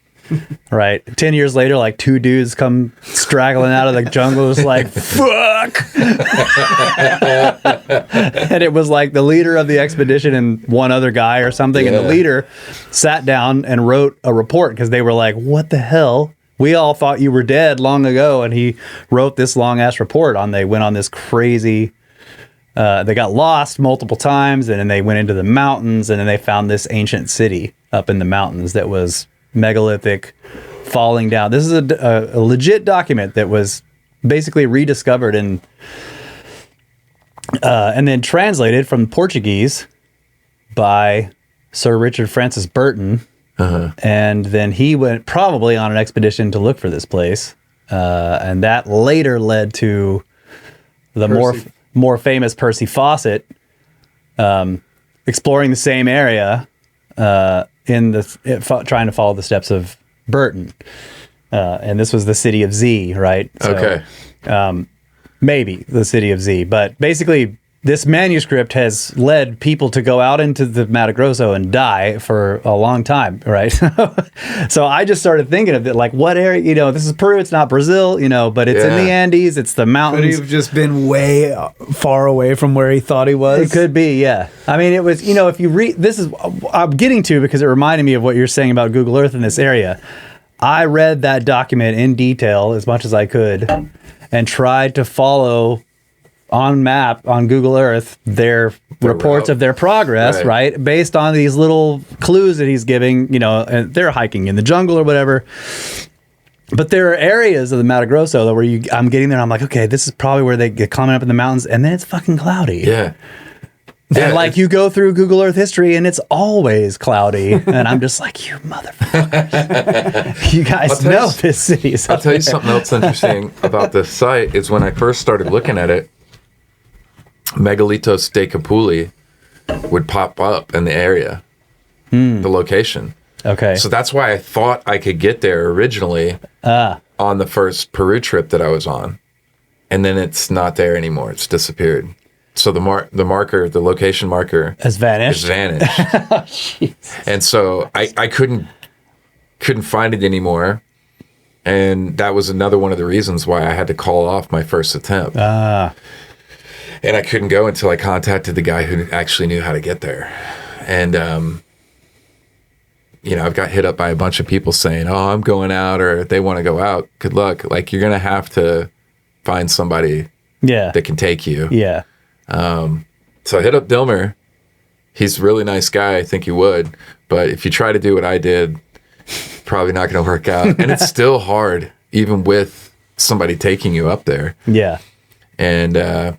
Right. 10 years later, like two dudes come straggling out of the jungle, just like, fuck. And it was like the leader of the expedition and one other guy or something. And the Yeah. leader sat down and wrote a report because they were like, what the hell? We all thought you were dead long ago. And he wrote this long ass report they went on this crazy, they got lost multiple times, and then they went into the mountains, and then they found this ancient city up in the mountains that was megalithic, falling down. This is a legit document that was basically rediscovered and then translated from Portuguese by Sir Richard Francis Burton. And then he went probably on an expedition to look for this place. And that later led to the more famous Percy Fawcett exploring the same area trying to follow the steps of Burton. And this was the city of Z, right? So, Okay. Maybe the city of Z. But basically, this manuscript has led people to go out into the Mato Grosso and die for a long time, right? So I just started thinking of it like, what area, this is Peru, it's not Brazil, but it's in the Andes, it's the Could he mountains. have just been way far away from where he thought he was? It could be, yeah. I mean, it was, if you read, this is, I'm getting to because it reminded me of what you're saying about Google Earth in this area. I read that document in detail as much as I could and tried to follow on Google Earth their reports route. of their progress, right? Based on these little clues that he's giving, and they're hiking in the jungle or whatever. But there are areas of the Mato Grosso that where I'm getting there and I'm like, okay, this is probably where they get climbing up in the mountains, and then it's fucking cloudy. Yeah. And like you go through Google Earth history and it's always cloudy. And I'm just like, you motherfuckers. You guys know this city is I'll up tell you there. something else interesting about this site is when I first started looking at it, Megalithic de Capuli would pop up in the area, the location. Okay. So that's why I thought I could get there originally on the first Peru trip that I was on. And then it's not there anymore. It's disappeared. So the location marker Has vanished. is vanished. And so I couldn't find it anymore. And that was another one of the reasons why I had to call off my first attempt. And I couldn't go until I contacted the guy who actually knew how to get there. And, I've got hit up by a bunch of people saying, oh, I'm going out, or they want to go out. Good luck. Like, you're going to have to find somebody that can take you. Yeah. So I hit up Dilmer. He's a really nice guy. I think he would. But if you try to do what I did, probably not going to work out. And it's still hard, even with somebody taking you up there. Yeah. And, I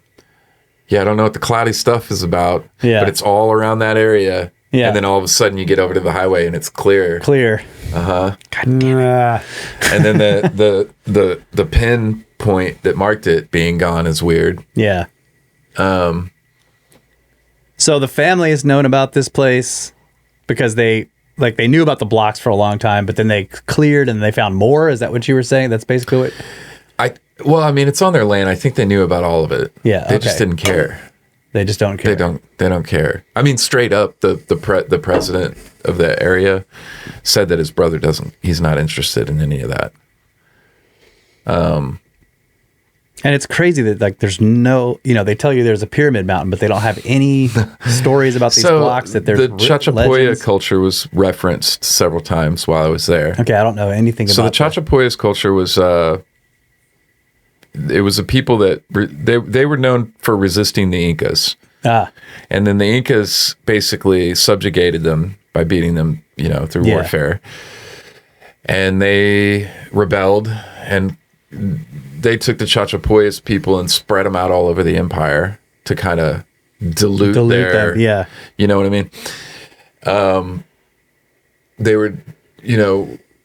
don't know what the cloudy stuff is about, Yeah. but it's all around that area. Yeah. And then all of a sudden you get over to the highway and it's clear. God damn it. And then the pin point that marked it being gone is weird. Yeah. So the family has known about this place because they knew about the blocks for a long time, but then they cleared and they found more. Is that what you were saying? That's basically what. Well, I mean, it's on their land. I think they knew about all of it. Yeah, they just didn't care. They just don't care. They don't care. I mean, straight up, the president of that area said that his brother he's not interested in any of that. And it's crazy that like there's no, they tell you there's a pyramid mountain, but they don't have any stories about these blocks that there's the Chachapoya legends. culture was referenced several times while I was there. Okay, I don't know anything about So the Chachapoya's culture was it was a people that they were known for resisting the Incas. And then the Incas basically subjugated them by beating them, through warfare. And they rebelled, and they took the Chachapoya's people and spread them out all over the empire to kind of dilute their, them. Yeah. You know what I mean? They were,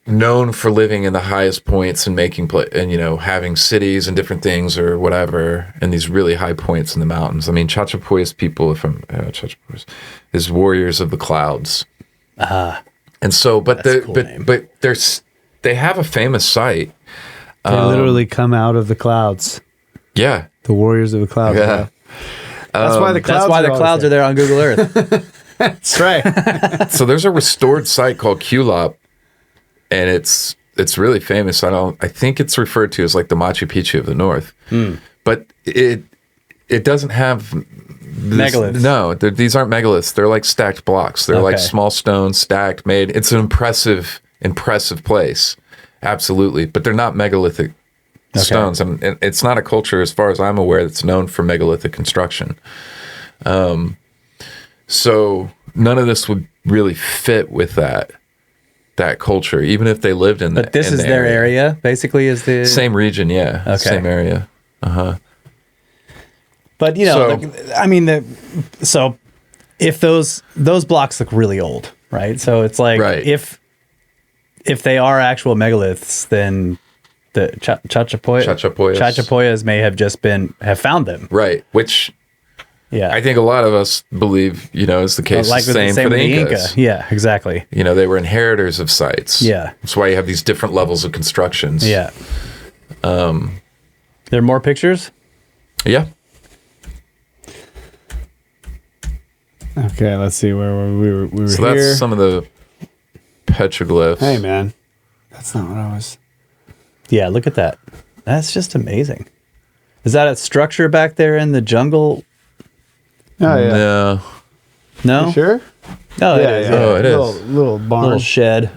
known for living in the highest points and making having cities and different things or whatever, and these really high points in the mountains. I mean, Chachapoya's people Chachapoya's is warriors of the clouds. And so, but they have a famous site. They literally come out of the clouds. Yeah, the warriors of the clouds. Yeah, that's why the clouds are there on Google Earth. That's right. So there's a restored site called Keweenaw, and it's really famous. I think it's referred to as like the Machu Picchu of the North, but it doesn't have megaliths. No, these aren't megaliths. They're like stacked blocks. They're like small stones stacked, made. It's an impressive place. Absolutely. But they're not megalithic stones. And it's not a culture, as far as I'm aware, that's known for megalithic construction. So none of this would really fit with that culture, even if they lived in But this is their area, basically, is the... Same region, yeah. Okay. Same area. But, so if those blocks look really old, right? So it's like, if they are actual megaliths, then the Chachapoyas may have just have found them. Right. Which I think a lot of us believe, is the case. Like same for the Incas. Inca. Yeah, exactly. They were inheritors of sites. Yeah. That's why you have these different levels of constructions. Yeah. There are more pictures? Yeah. Okay, let's see where we were so here. That's some of the petroglyphs. Hey, man. That's not what I was... Yeah, look at that. That's just amazing. Is that a structure back there in the jungle? Oh, yeah. No? You sure? No, it is. Yeah. Oh, it is. Little barn. Little shed.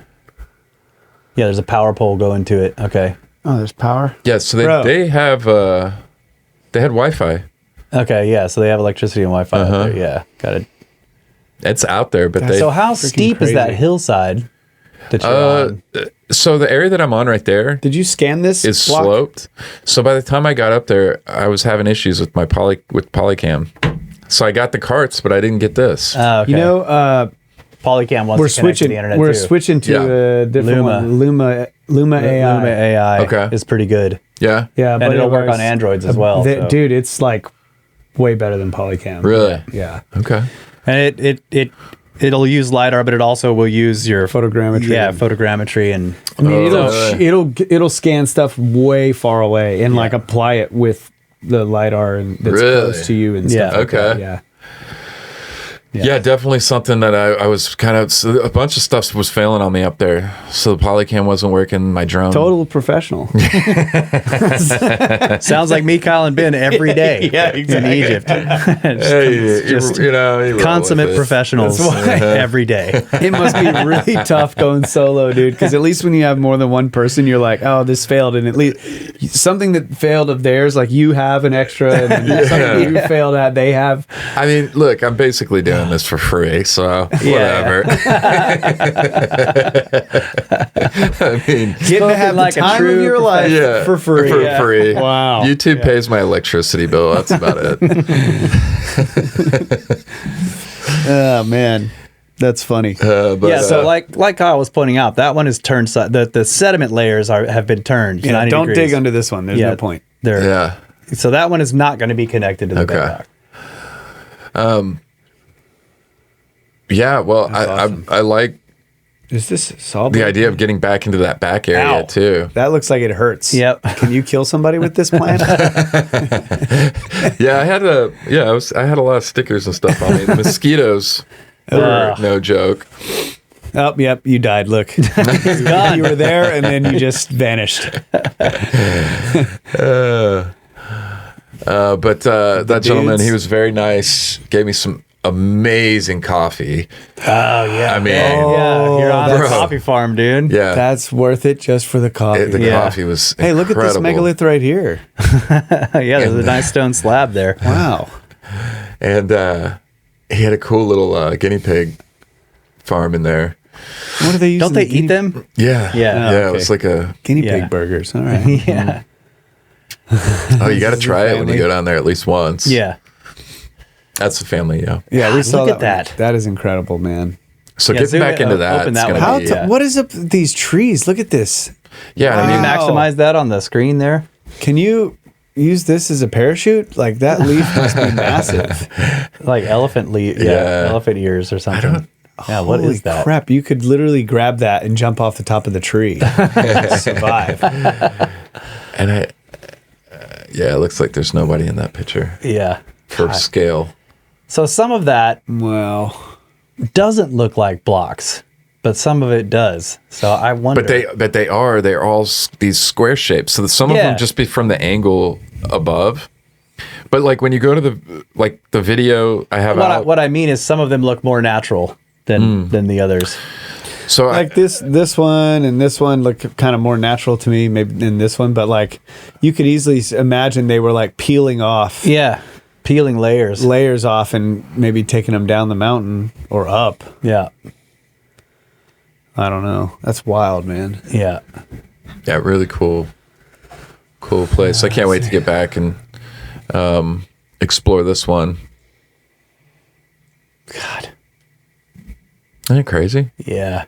Yeah, there's a power pole going to it. Okay. Oh, there's power? Yeah, so they have... they had Wi-Fi. Okay, yeah, so they have electricity and Wi-Fi out there. Yeah, got it. It's out there, but So how steep is that hillside that you're on? So the area that I'm on right there... Did you scan this? Is block? sloped. So by the time I got up there, I was having issues with my Polycam. So I got the carts, but I didn't get this. Okay. Polycam wants to connect to the internet We're too. switching to a different one. Luma AI. Luma AI is pretty good. Yeah? Yeah, And it'll work on Androids as well. Dude, it's like way better than Polycam. Really? Yeah. Okay. And it'll use LiDAR, but it also will use your photogrammetry. Yeah, photogrammetry, and I mean, it'll scan stuff way far away and like apply it with the LiDAR and that's close to you and stuff. Okay. Like that. Yeah, definitely something that I was kind of... A bunch of stuff was failing on me up there. So the Polycam wasn't working, my drone. Total professional. Sounds like me, Kyle, and Ben every day in Egypt. just consummate professionals every day. It must be really tough going solo, dude, because at least when you have more than one person, you're like, oh, this failed. And at least something that failed of theirs, like you have an extra, and then something you failed at, they have. I mean, look, I'm basically doing this for free, so whatever. I mean, getting to have like the time of your life for free. For free. Wow. YouTube pays my electricity bill. That's about it. Oh man. That's funny. Yeah, so like Kyle was pointing out, that one is turned. The sediment layers have been turned. Yeah, 90 don't degrees. dig under this one. There's no point. So that one is not going to be connected to the bedrock. Yeah, well, Awesome. I like Is this sawbone? the idea of getting back into that back area Ow. too. That looks like it hurts. Yep. Can you kill somebody with this plant? Yeah, I had I had a lot of stickers and stuff on me. The mosquitoes were no joke. Oh, yep, you died. Look, you were there, and then you just vanished. But that gentleman, dudes. he was very nice. Gave me some amazing coffee. Oh yeah. I mean, you're on bro. a coffee farm, dude. yeah, That's worth it just for the coffee. the coffee was. Hey, look at this incredible. megalith right here. Yeah, there's a nice stone slab there. Wow. And he had a cool little guinea pig farm in there. What are they using? Don't they eat them? Yeah, Yeah. yeah. okay. It was like a. Guinea Yeah. pig burgers. All right. Yeah. Oh, you got to try it when you family. go down there at least once. Yeah. That's the family. Yeah. Yeah, we saw look at that. that. That is incredible, man. So Yeah, getting zoom back it into up, that, open it's that gonna one. be, Yeah. What is up with these trees? Look at this. yeah. I Can you mean, Wow. maximize that on the screen there? Can you use this as a parachute? Like that leaf must be massive. Like elephant elephant ears or something. Yeah, what Holy is that? crap, you could literally grab that and jump off the top of the tree. Survive. and yeah, it looks like there's nobody in that picture Yeah. for scale. So some of that Well, doesn't look like blocks, but some of it does. So I wonder. But they're all these square shapes. So some of Yeah. them just be from the angle above. But like when you go to the video I have out, what I mean is some of them look more natural than the others. so like this one and this one look kind of more natural to me, maybe than this one. But like, you could easily imagine they were like peeling off Yeah. Peeling layers. layers off and maybe taking them down the mountain or up. Yeah. I don't know. That's wild, man. Yeah. yeah, really cool place. I can't wait to get back and explore this one. God. Isn't it crazy? Yeah.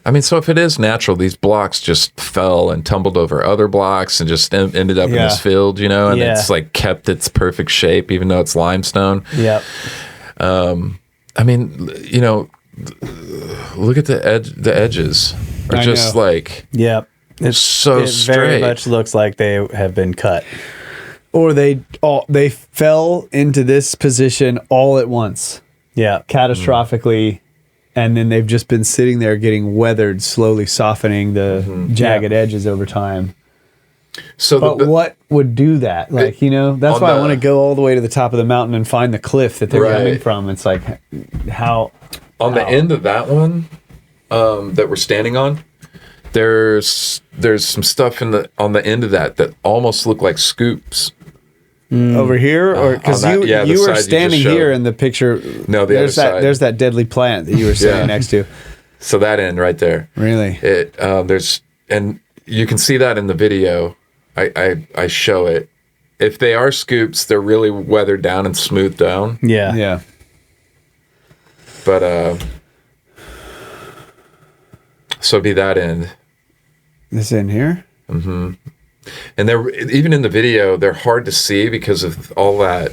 I mean, so if it is natural, these blocks just fell and tumbled over other blocks and just ended up in this field, you know, and Yeah. it's like kept its perfect shape, even though it's limestone. Yep. I mean, you know, look at the edges are I just know. like Yep. It's so it very straight. much looks like they have been cut. Or they fell into this position all at once, Yeah. catastrophically, and then they've just been sitting there getting weathered, slowly softening the jagged edges over time. So But what would do that? Like, you know, that's on why I the- want to go all the way to the top of the mountain and find the cliff that they're Right. coming from. It's like, how? on the end of that one that we're standing on, there's some stuff on the end of that almost look like scoops. Over here, or because on that- you the were side you standing just here showed. in the picture. No, the there's other that. side. There's that deadly plant that you were standing Yeah. next to. So that end right there. Really? It there's, and you can see that in the video. I show it. If they are scoops, they're really weathered down and smoothed down. Yeah. Yeah. But so it'd be that end. This in here. And they're even in the video, they're hard to see because of all that,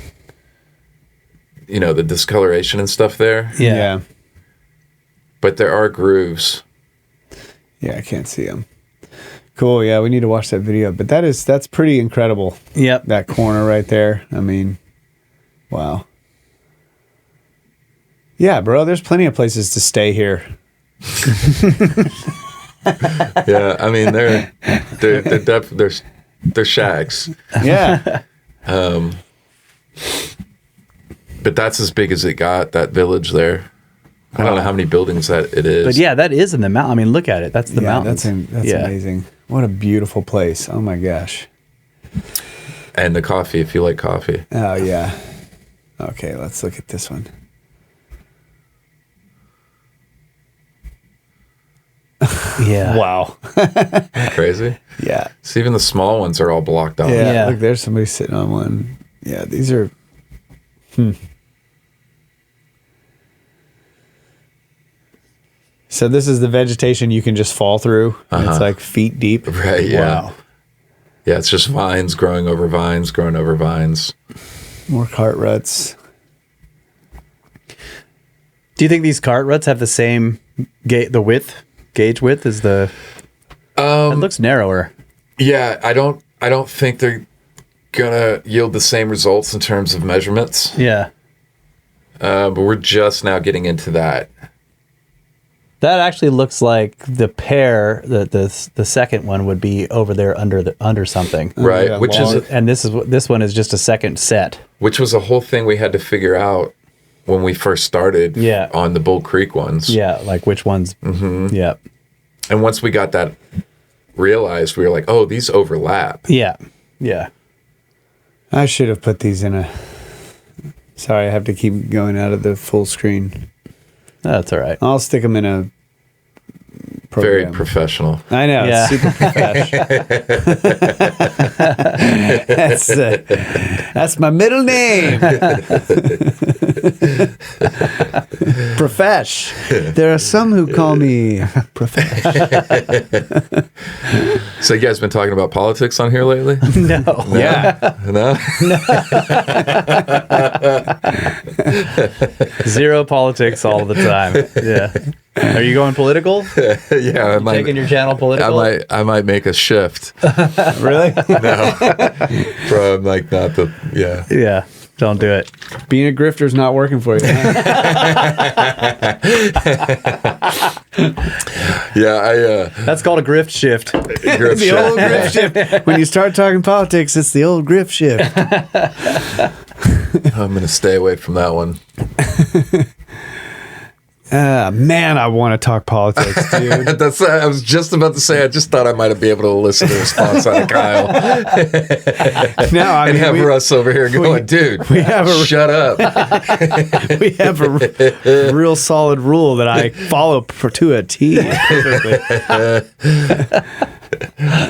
you know, the discoloration and stuff there. Yeah. Yeah. But there are grooves. Yeah, I can't see them. Cool. Yeah, we need to watch that video. But that's pretty incredible. Yep. That corner right there. I mean, wow. Yeah, bro. There's plenty of places to stay here. Yeah, I mean they're shacks, Yeah. but that's as big as it got. That village there. I don't know how many buildings that it is. But yeah, that is in the mountain. I mean, look at it. That's the yeah, mountains. that's yeah. amazing. What a beautiful place. Oh my gosh. And the coffee, if you like coffee. Oh yeah. Okay, let's look at this one. Yeah. Wow. Crazy. Yeah. So even the small ones are all blocked off. Yeah. Yeah. Look, there's somebody sitting on one. Yeah, these are. So this is the vegetation you can just fall through. It's like feet deep. Right, yeah. Wow. Yeah, it's just vines growing over vines, growing over vines. More cart ruts. Do you think these cart ruts have the same gauge width as the? It looks narrower. Yeah, I don't think they're gonna yield the same results in terms of measurements. Yeah. But we're just now getting into that. That actually looks like the pair. The second one would be over there under something, Right, yeah, which log. is and this one is just a second set. which was a whole thing we had to figure out when we first started. Yeah. On the Bull Creek ones. Yeah, like which ones? Mm-hmm. Yeah, And once we got that realized, we were like, oh, these overlap. yeah, yeah. I should have put these in a... Sorry, I have to keep going out of the full screen. That's all right. I'll stick them in a program. Very professional. I know, Yeah. it's super professional. That's my middle name. Profesh. There are some who call me Profesh. So you guys been talking about politics on here lately? No. Yeah. No? Zero politics all the time. Yeah. Are you going political? Yeah, Taking your channel political? I might make a shift. Really? From like not the Yeah. Don't do it. Being a grifter's not working for you. Huh? That's called a grift shift. The old grift shift. When you start talking politics, it's the old grift shift. I'm gonna stay away from that one. Man, I want to talk politics, dude. That's I was just about to say. I just thought I might be able to elicit a response out of Kyle. No, I And mean, have Russ over here going, dude, shut up. we have a real solid rule that I follow to a T. I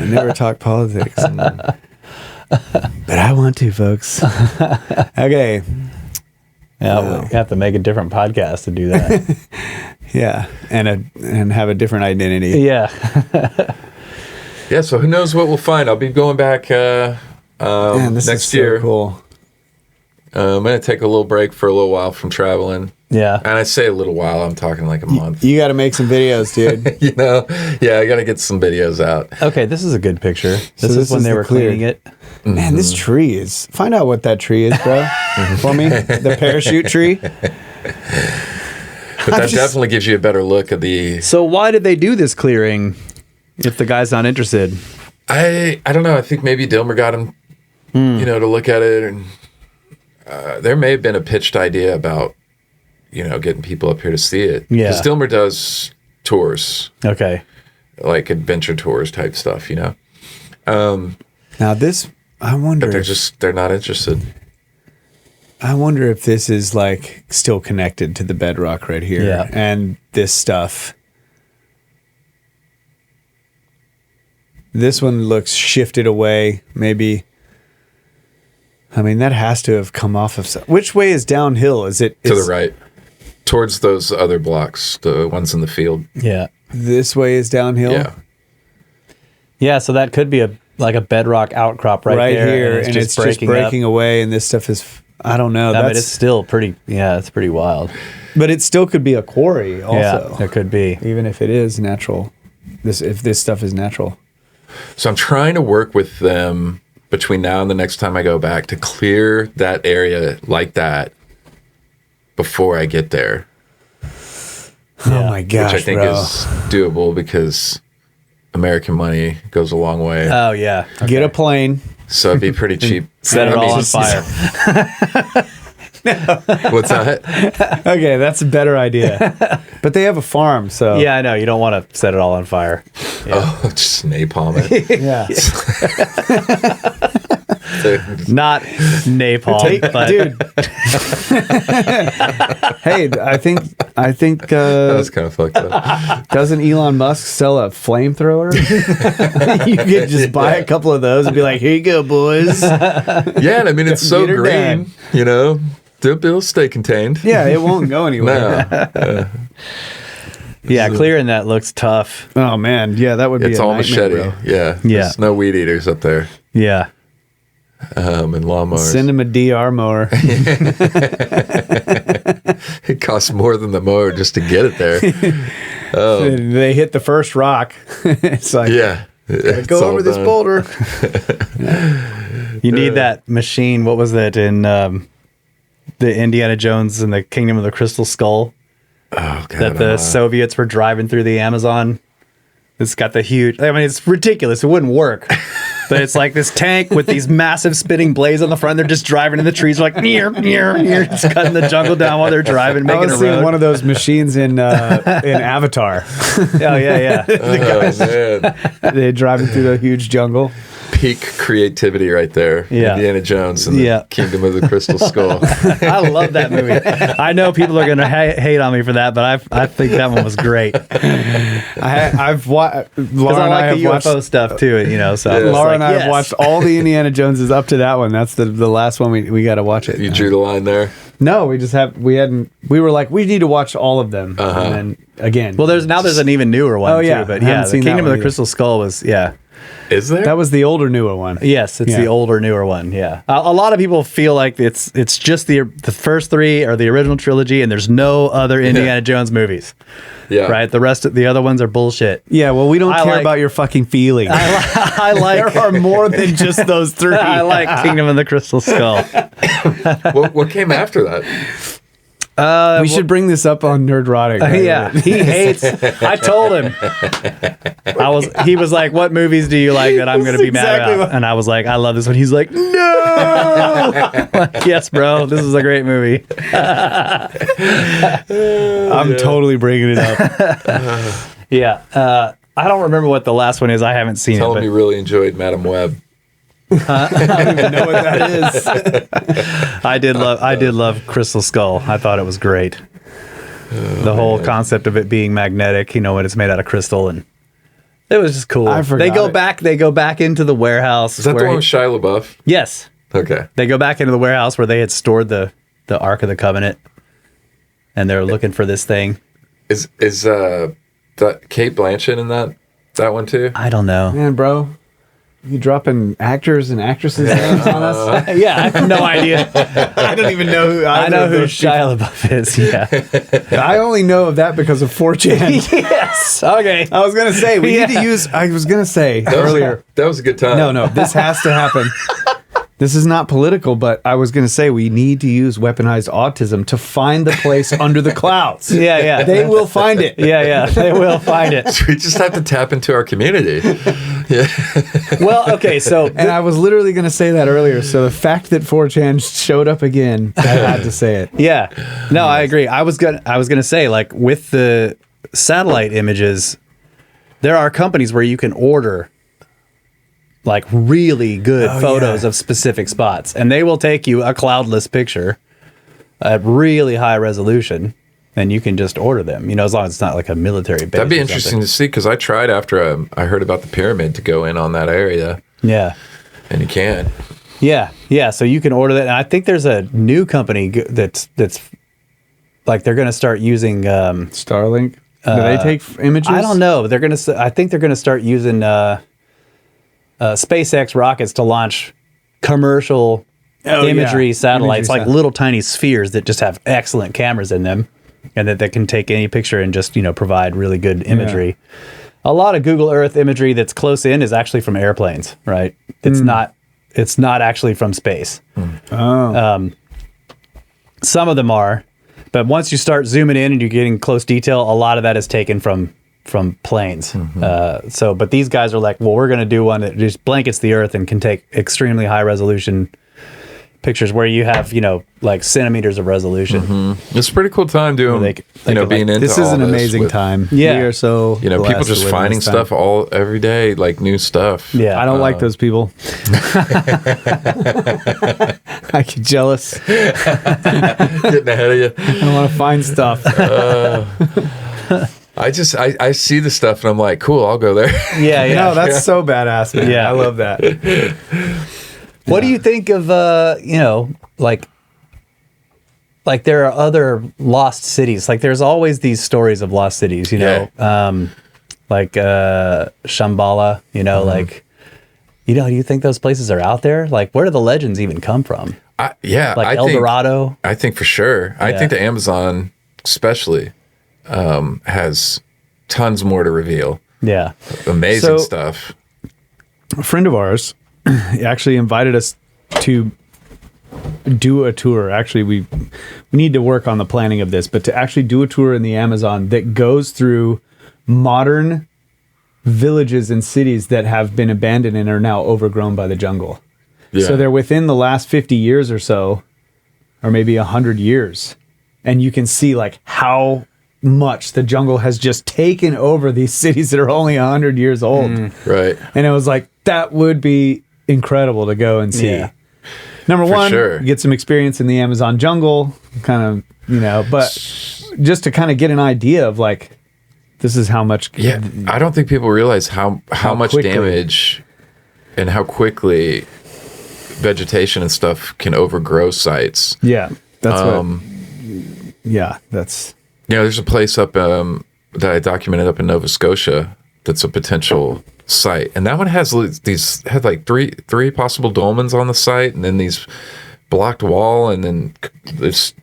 never talk politics. But I want to, folks. Okay. Yeah, we have to make a different podcast to do that. Yeah, and have a different identity. Yeah. Yeah, so who knows what we'll find. I'll be going back Man, this next is so year. cool. I'm going to take a little break for a little while from traveling. Yeah. And I say a little while, I'm talking like a month. You got to make some videos, dude. You know? Yeah, I got to get some videos out. Okay, this is a good picture. So This is when they the were cleared. cleaning it. Man, this tree is... Find out what that tree is, bro. For me. The parachute tree. But that definitely gives you a better look at the... So why did they do this clearing if the guy's not interested? I don't know. I think maybe Dilmer got him, to look at it. And there may have been a pitched idea about, getting people up here to see it. Yeah. Because Dilmer does tours, Okay. like adventure tours type stuff, Now this... I wonder But they're not interested. I wonder if this is like still connected to the bedrock right here. Yeah. And this stuff. This one looks shifted away, maybe. I mean, that has to have come off of... Which way is downhill? Is it... To the right. Towards those other blocks, the ones in the field. Yeah. This way is downhill? Yeah. Yeah, so that could be a bedrock outcrop right there, here. And it's just breaking away, and this stuff is... I don't know. I mean, it's still pretty... Yeah, it's pretty wild. But it still could be a quarry also. Yeah, it could be. Even if it is natural. If this stuff is natural. So I'm trying to work with them between now and the next time I go back to clear that area like that before I get there. Oh my gosh, Which I think is doable because American money goes a long way. Oh, yeah. Okay. Get a plane. So it'd be pretty cheap. Set it all on fire. What's that? Okay, that's a better idea. But they have a farm, so... Yeah, I know. You don't want to set it all on fire. Yeah. Oh, just napalm it. Yeah. Not napalm, but... Dude. Hey, I think That was kind of fucked up. doesn't Elon Musk sell a flamethrower? You could just buy a couple of those and be like, here you go, boys. Yeah, and I mean, it's so Get her green, They'll stay contained. Yeah, it won't go anywhere. No. Yeah, clearing that looks tough. Oh man, yeah, that would be. It's a all nightmare, machete. bro. Yeah. Yeah. There's no weed eaters up there. Yeah. And lawnmowers. Send him a DR mower. It costs more than the mower just to get it there. They hit the first rock. It's like, Yeah. gotta go over this boulder. You need that machine. What was that in the Indiana Jones and the Kingdom of the Crystal Skull? Oh, God. That the Soviets were driving through the Amazon. It's got the huge, I mean, it's ridiculous. It wouldn't work. But it's like this tank with these massive spinning blades on the front. They're just driving in the trees like, near, just cutting the jungle down while they're driving, I making was a seeing road. one of those machines in Avatar. Oh, yeah. Oh, man. They're driving through the huge jungle. Peak creativity right there. Yeah. Indiana Jones and the Kingdom of the Crystal Skull. I love that movie. I know people are going to hate on me for that, but I think that one was great. I've watched. Because I like the UFO stuff too, you know. So Yeah. Laura and I have watched all the Indiana Joneses up to that one. That's the last one we got to watch it. You drew the line there. No, we were like, we need to watch all of them. And then again. Well, there's an even newer one. Oh, yeah. too, but I haven't yeah, the seen that Kingdom of one the either. Crystal Skull was Is there? that was the older, newer one. Yes, it's Yeah. the older, newer one. Yeah, a lot of people feel like it's just the first three or the original trilogy, and there's no other Indiana Jones movies. yeah. Right, the other ones are bullshit. Yeah, well, we don't I care like- about your fucking feelings. I like. There are more than just those three. I like Kingdom of the Crystal Skull. What came after that? We should bring this up on Nerdrotic. Yeah, he hates. I told him. He was like, "What movies do you like that I'm going to be mad exactly about?" And I was like, "I love this one." He's like, "No." Like, yes, bro, this is a great movie. I'm totally bringing it up. Yeah, I don't remember what the last one is. I haven't seen Tell it. him you really enjoyed Madam Web. I don't even know what that is. I did love Crystal Skull. I thought it was great. The whole concept of it being magnetic, you know, when it's made out of crystal, and it was just cool. I forgot They go it. back. They go back into the warehouse. Is that the where one with Shia LaBeouf? Yes, Okay. they go back into the warehouse where they had stored the Ark of the Covenant, and they're looking for this thing. Is that Kate Blanchett in that one too? I don't know. Man, bro, you dropping actors and actresses names on us? Yeah, I have no idea. I don't even know who. I know who Shia LaBeouf is. Yeah. I only know of that because of 4chan. Yes. Okay. I was gonna say we need to use. I was gonna say earlier. That was a good time. No, this has to happen. This is not political, but I was going to say we need to use weaponized autism to find the place under the clouds. Yeah. They will find it. Yeah. They will find it. We just have to tap into our community. Well, okay. So And I was literally going to say that earlier. So the fact that 4chan showed up again, I had to say it. yeah, no, I agree. I was gonna say, like, with the satellite images, there are companies where you can order like really good photos of specific spots, and they will take you a cloudless picture at really high resolution, and you can just order them, you know, as long as it's not like a military base. That'd be or interesting something. to see because I tried after I heard about the pyramid to go in on that area, Yeah. and you can. Yeah. So you can order that, and I think there's a new company that's like they're going to start using. Starlink. Do they take images? I don't know. They're going to. I think they're going to start using SpaceX rockets to launch commercial imagery satellites, like little tiny spheres that just have excellent cameras in them, and that they can take any picture and just, you know, provide really good imagery. A lot of Google Earth imagery that's close in is actually from airplanes, right? It's not. It's not actually from space. Some of them are, but once you start zooming in and you're getting close detail, a lot of that is taken from planes. But these guys are like, well, we're going to do one that just blankets the Earth and can take extremely high resolution pictures where you have, you know, like centimeters of resolution. It's a pretty cool time doing, They could, being into This is all an amazing with, time. Yeah. We are so People blessed to just live in finding this time. stuff every day, like new stuff. Yeah. I don't like those people. I get jealous. Getting ahead of you. I don't want to find stuff. I see the stuff and I'm like, cool, I'll go there. Yeah. No, that's so badass, man. Yeah. I love that. What do you think of, you know, like like there are other lost cities. Like there's always these stories of lost cities, you know, like Shambhala, you know, like, you know, do you think those places are out there? Like, where do the legends even come from? Like El Dorado? I think for sure. I think the Amazon especially has tons more to reveal. Yeah. Amazing stuff. A friend of ours actually invited us to do a tour. Actually, we need to work on the planning of this, but to actually do a tour in the Amazon that goes through modern villages and cities that have been abandoned and are now overgrown by the jungle. Yeah. So they're within the last 50 years or so, or maybe 100 years. And you can see like how much the jungle has just taken over these cities that are only 100 years old. Right. And it was like, that would be incredible to go and see. Yeah. Number one, get some experience in the Amazon jungle, kind of, you know, but just to kind of get an idea of like, this is how much. Yeah, I don't think people realize how much damage and how quickly vegetation and stuff can overgrow sites. Yeah, that's that's. You know, there's a place up that I documented up in Nova Scotia that's a potential site, and that one had like three possible dolmens on the site, and then these blocked wall, and then this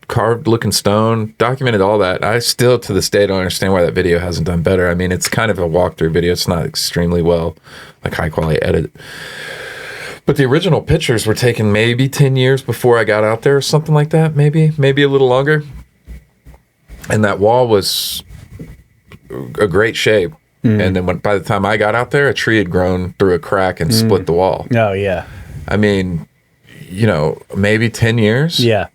carved looking stone. Documented all that. I still to this day don't understand why that video hasn't done better. I mean, it's kind of a walkthrough video. It's not extremely well, like high quality edit. But the original pictures were taken maybe 10 years before I got out there or something like that. Maybe a little longer. And that wall was a great shape. And then by the time I got out there, a tree had grown through a crack and split the wall. Oh, yeah. I mean, you know, maybe 10 years. Yeah.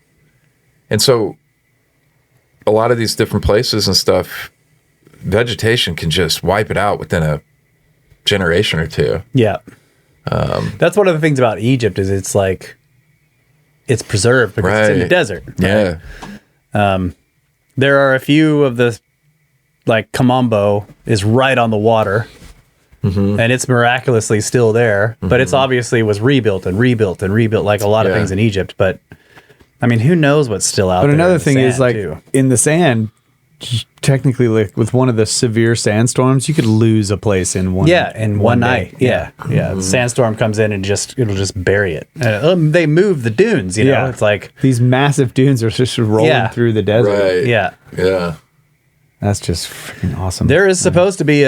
And so a lot of these different places and stuff, vegetation can just wipe it out within a generation or two. Yeah. That's one of the things about Egypt is it's like, it's preserved because it's in the desert. Right? Yeah. There are a few of the, like Kamambo is right on the water, and it's miraculously still there, but it's obviously was rebuilt and rebuilt and rebuilt like a lot of things in Egypt. But I mean, who knows what's still out there? But another thing is like in the sand, technically like with one of the severe sandstorms, you could lose a place in one night. Yeah. The sandstorm comes in and it'll just bury it. They move the dunes, you know. It's like these massive dunes are just rolling through the desert. Right. Yeah. That's just freaking awesome. There is supposed to be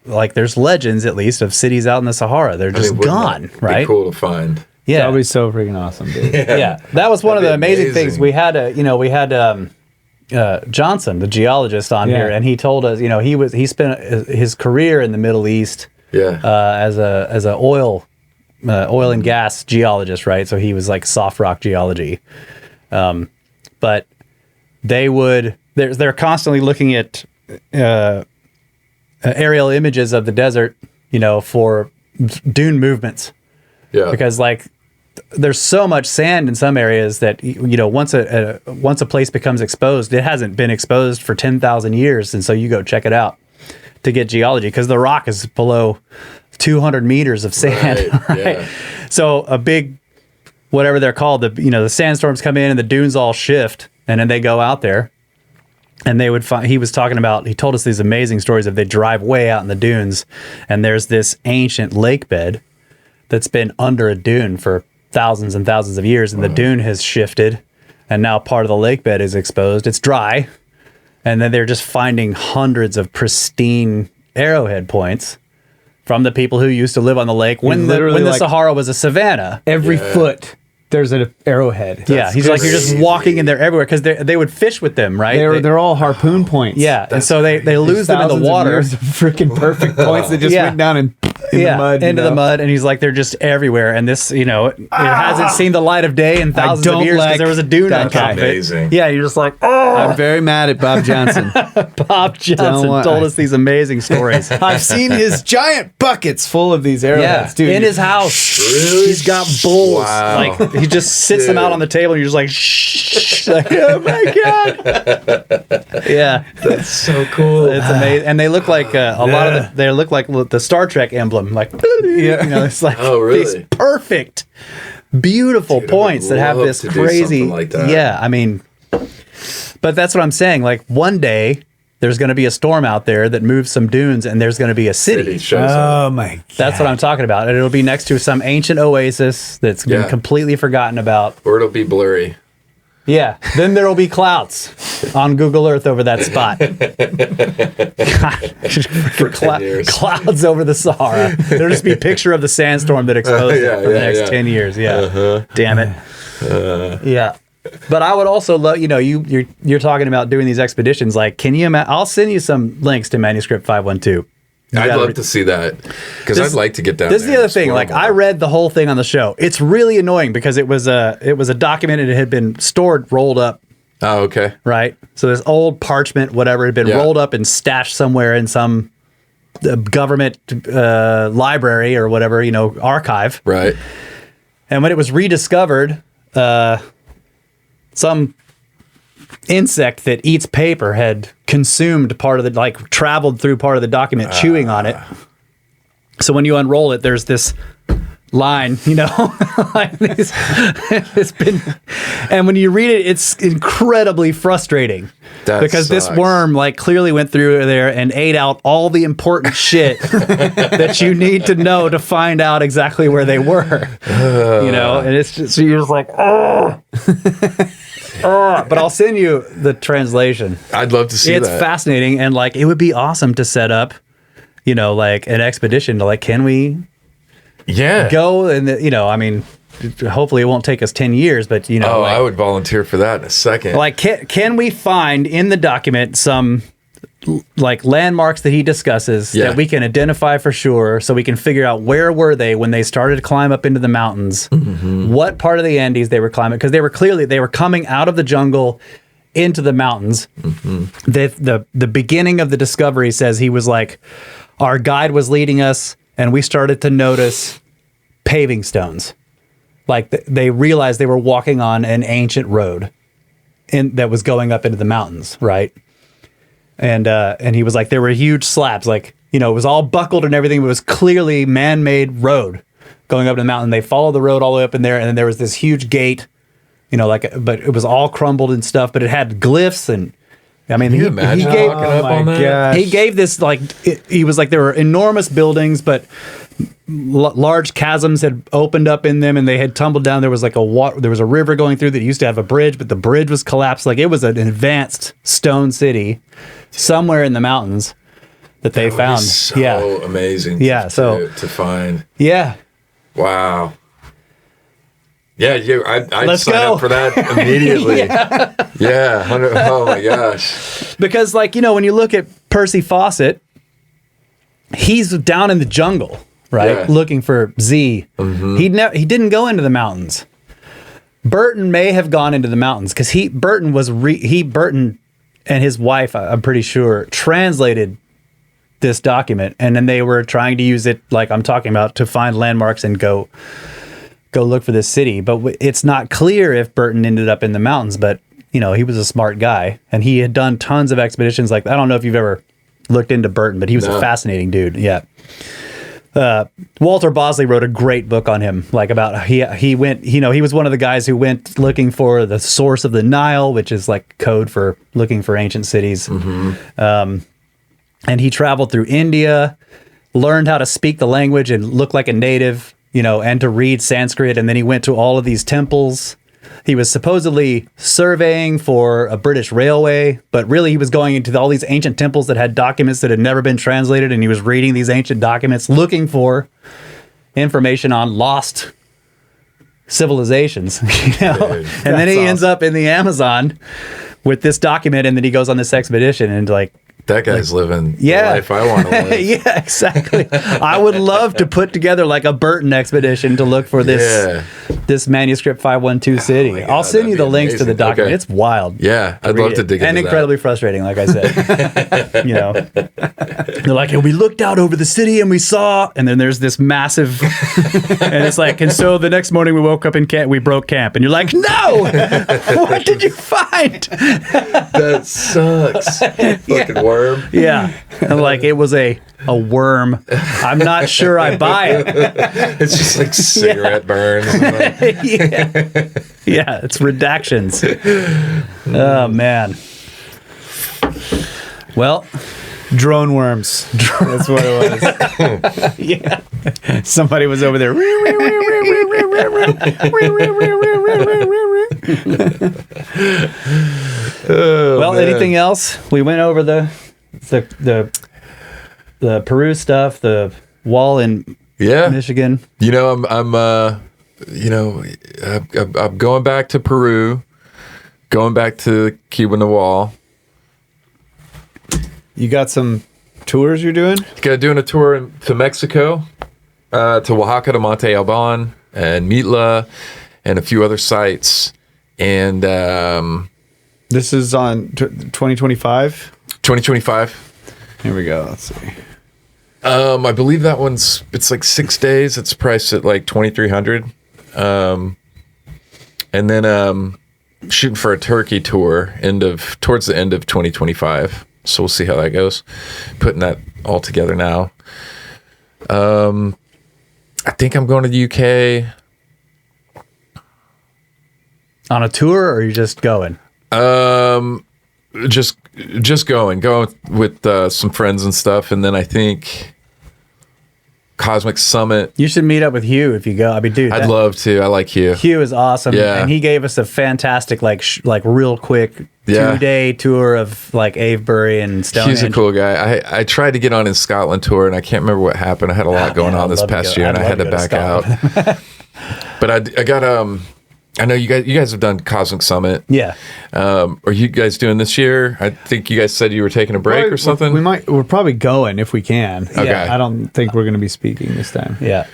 like there's legends at least of cities out in the Sahara. They're just gone, right? Be cool to find. Yeah, that'd be so freaking awesome, dude. Yeah, that was one of the amazing things. We had Johnson, the geologist, on here, and he told us, he spent his career in the Middle East, as a oil and gas geologist, right? So he was like soft rock geology, but they're constantly looking at aerial images of the desert, for dune movements. Yeah, because like there's so much sand in some areas that once a place becomes exposed, it hasn't been exposed for 10,000 years, and so you go check it out to get geology because the rock is below 200 meters of sand. Right. Yeah. So a big whatever they're called, the sandstorms come in and the dunes all shift, and then they go out there. And they would find, he told us these amazing stories of they drive way out in the dunes, and there's this ancient lake bed that's been under a dune for thousands and thousands of years, and the dune has shifted, and now part of the lake bed is exposed. It's dry, and then they're just finding hundreds of pristine arrowhead points from the people who used to live on the lake when the Sahara was a savanna. Every foot. There's an arrowhead. He's like, you're just walking in there everywhere because they would fish with them, right? They're all harpoon points. Yeah, and so they lose them in the water. Freaking perfect points that just went down in the mud. Into the mud, and he's like, they're just everywhere. And this, it hasn't seen the light of day in thousands of years because there was a dune on top of it. Amazing. Yeah, you're just like, oh. I'm very mad at Bob Johnson. Bob Johnson told us these amazing stories. I've seen his giant buckets full of these arrowheads, dude. In his house. Really? He's got bulls. Wow. Like, he just sits them out on the table, and you're just like, shh. Like, oh my God. Yeah. That's so cool. It's amazing. And they look like they look like the Star Trek emblem. Like, it's like oh, really? these perfect beautiful points that have this crazy, like that. Yeah, I mean, but that's what I'm saying. Like one day there's going to be a storm out there that moves some dunes, and there's going to be a city. Oh my God. That's what I'm talking about. And it'll be next to some ancient oasis that's been completely forgotten about. Or it'll be blurry. Yeah. Then there'll be clouds on Google Earth over that spot. For 10 years. Clouds over the Sahara. There'll just be a picture of the sandstorm that exposed it for the next 10 years. Yeah. Damn it. Yeah. But I would also love, you're talking about doing these expeditions. Like, can you I'll send you some links to Manuscript 512. I'd love to see that, because I'd like to get down there. This is the other thing. Like, I read the whole thing on the show. It's really annoying because it was a document and it had been rolled up. Oh, okay. Right? So this old parchment, whatever, had been rolled up and stashed somewhere in some government library or whatever, archive. Right. And when it was rediscovered, some insect that eats paper had consumed part of the, traveled through part of the document, chewing on it. So when you unroll it, there's this line, like this, it's been, and when you read it, it's incredibly frustrating because this worm clearly went through there and ate out all the important shit that you need to know to find out exactly where they were, and it's just, so you're just like, oh. But I'll send you the translation. I'd love to see it's that. It's fascinating, and it would be awesome to set up, an expedition to can we go and I mean, hopefully it won't take us 10 years, but I would volunteer for that in a second. Can we find in the document some landmarks that he discusses that we can identify for sure, so we can figure out where were they when they started to climb up into the mountains, what part of the Andes they were climbing, because they were coming out of the jungle into the mountains. The beginning of the discovery says he was our guide was leading us and we started to notice paving stones. They realized they were walking on an ancient road that was going up into the mountains, right? And he was there were huge slabs, it was all buckled and everything, but it was clearly man-made road going up the mountain. They followed the road all the way up in there, and then there was this huge gate, but it was all crumbled and stuff, but it had glyphs, and I mean, he gave this, he was there were enormous buildings, but large chasms had opened up in them and they had tumbled down. There was there was a river going through that used to have a bridge, but the bridge was collapsed. It was an advanced stone city somewhere in the mountains that they found. So amazing. Yeah. To find. Yeah. Wow. Yeah, I'd sign go. up for that immediately. Yeah. Oh my gosh. Because when you look at Percy Fawcett, he's down in the jungle, right? Looking for Z. He didn't go into the mountains. Burton may have gone into the mountains because Burton and his wife, I'm pretty sure, translated this document, and then they were trying to use it, I'm talking about, to find landmarks and go look for this city. But it's not clear if Burton ended up in the mountains, but he was a smart guy and he had done tons of expeditions. I don't know if you've ever looked into Burton, but he was a fascinating dude. Yeah. Walter Bosley wrote a great book on him, about he went, he was one of the guys who went looking for the source of the Nile, which is code for looking for ancient cities. And he traveled through India, learned how to speak the language and look like a native, and to read Sanskrit. And then he went to all of these temples. He was supposedly surveying for a British railway, but really he was going into all these ancient temples that had documents that had never been translated, and he was reading these ancient documents, looking for information on lost civilizations. And then he ends up in the Amazon with this document, and then he goes on this expedition, and that guy's living the life I want to live. Yeah, exactly. I would love to put together a Burton expedition to look for this Manuscript 512 city. God, I'll send you the links to the document. Okay. It's wild. Yeah, I'd love to dig into that. And incredibly frustrating, like I said. They're and we looked out over the city and we saw, and then there's this massive, and it's and so the next morning we woke up in camp, we broke camp, and you're no! What did you find? That sucks. Fucking worm. Yeah. And it was a a worm. I'm not sure I buy it. It's just like cigarette burns. Yeah, it's redactions. Oh man. Well, Drone worms. That's what it was. yeah. Somebody was over there. Well, man. anything else? We went over the Peru stuff, the wall in Michigan. You know, I'm going back to Peru, going back to Keweenaw. You got some tours you're doing? Doing a tour to Mexico, to Oaxaca, to Monte Alban, and Mitla, and a few other sites. And This is on 2025? 2025. Here we go. Let's see. I believe that it's like 6 days. It's priced at like $2,300. And then shooting for a Turkey tour towards the end of 2025. So we'll see how that goes. Putting that all together now. I think I'm going to the UK. On a tour, or are you just going? Just going with some friends and stuff, and then I think Cosmic Summit. You should meet up with Hugh if you go. I mean, dude, I'd love to. I like Hugh. Hugh is awesome. Yeah. And he gave us a fantastic, like real quick 2-day tour of like Avebury and Stonehenge. He's a cool guy. I tried to get on his Scotland tour, and I can't remember what happened. I had a lot going on this past year, and I had to back out. But I got I know you guys have done Cosmic Summit. Yeah. Are you guys doing this year? I think you guys said you were taking a break or something. We're probably going if we can. Okay. I don't think we're going to be speaking this time. Yeah.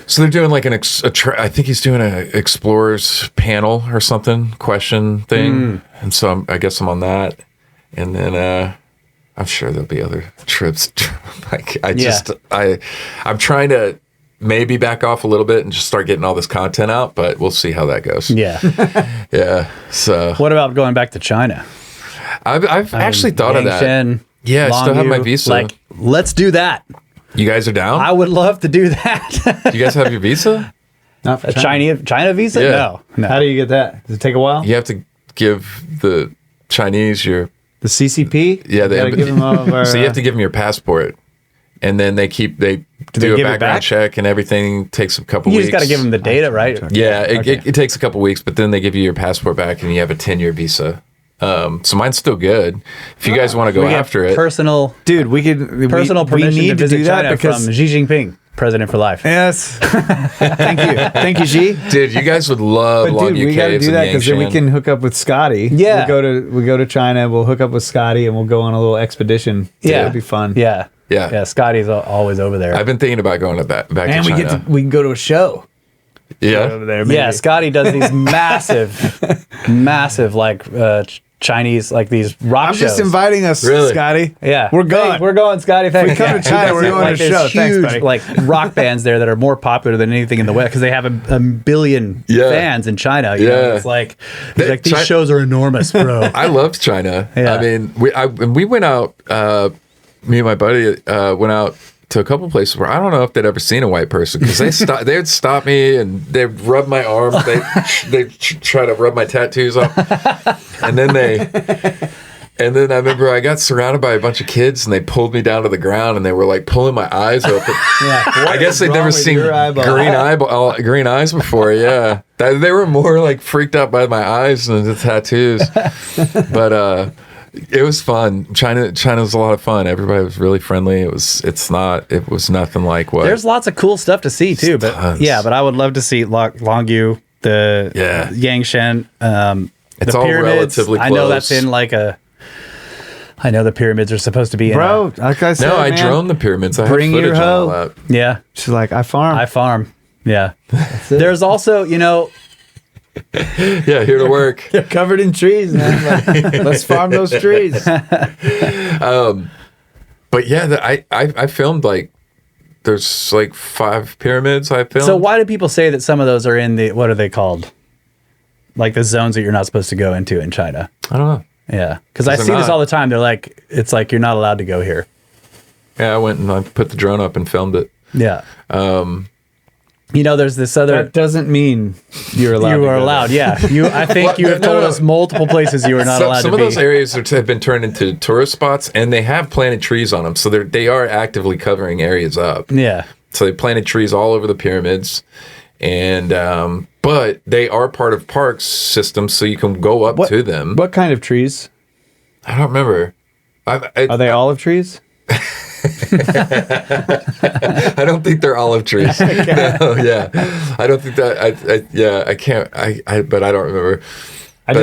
So they're doing like I think he's doing an explorers panel or something, question thing. And so I guess I'm on that. And then I'm sure there'll be other trips. Like I'm trying to maybe back off a little bit and just start getting all this content out, but we'll see how that goes. Yeah. Yeah. So What about going back to China? I've actually thought of that. Yangshan, Yeah, I still have my Longview. visa. Like, let's do that. You guys are down? I would love to do that. Do you guys have your visa? Not for A China visa? Yeah. No. How do you get that? Does it take a while? You have to give the Chinese your The CCP? Yeah, they Gotta give them all of our, so you have to give them your passport, and then they do they a give it background back? check and everything. Takes a couple You weeks. just got to give them the data, right? Yeah, it takes a couple weeks, but then they give you your passport back, and you have a 10-year visa. So mine's still good. If you guys want to go We get after it, Personal Dude, we permission we need to to visit do that China because from Xi Jinping, President for life. yes. Thank you, Xi. dude, you guys would love But Longview dude, we got to Caves do and that because then we Yangshan. can hook up with Scotty. Yeah. we go to China. We'll hook up with Scotty and we'll go on a little expedition. Yeah. It'll be fun. Yeah. Yeah. Yeah. Scotty's always over there. I've been thinking about going to back And to we China. we can go to a show Yeah, over there. Maybe. Yeah, Scotty does these massive like Chinese like these rock I'm shows. just inviting us, Really? Scotty. Yeah, We're going. Hey, we're going, Scotty. Thanks. we come to China, we're going to there's show. Thanks, huge buddy. like rock bands there that are more popular than anything in the West because they have a billion Yeah. fans in China. You know? Yeah. It's like They- these Chi- shows are enormous, bro. I loved China. Yeah. I mean, we went out. Me and my buddy went out to a couple places where I don't know if they'd ever seen a white person because they'd stop me and they'd rub my arm. They try to rub my tattoos off, and then I remember I got surrounded by a bunch of kids and they pulled me down to the ground and they were like pulling my eyes open. I guess they'd never seen green eyes before. Yeah, they were more like freaked out by my eyes than the tattoos. But it was fun. China was a lot of fun. Everybody was really friendly. It was nothing like what. There's lots of cool stuff to see too, but Tons. yeah, but I would love to see Longview, the Yangshan, It's the all pyramids. relatively I know close. that's in like a. I know the pyramids are supposed to be in Bro, like I said, No, I man, drone the pyramids. I Bring have your footage on all hoe. that. yeah, She's like, I farm. I farm. Yeah. There's also, Yeah, here to work. They're covered in trees, man. Like, let's farm those trees. But yeah, I filmed like there's like 5 pyramids I filmed. so why do people say that some of those are in the, what are they called? Like the zones that you're not supposed to go into in China. I don't know. Yeah. Because I they're see this not. all the time. They're like, it's like, you're not allowed to go here. Yeah, I went and I put the drone up and filmed it. Yeah. There's this other. That doesn't mean you're allowed. You are allowed. Yeah. I think you have told us multiple places you are not allowed to be. Some of those areas have been turned into tourist spots, and they have planted trees on them, so they are actively covering areas up. Yeah. So they planted trees all over the pyramids, and but they are part of parks systems, so you can go up to them. What kind of trees? I don't remember. Are they olive trees? I don't think they're olive trees. No, yeah, I don't think that. I can't. But I don't remember. I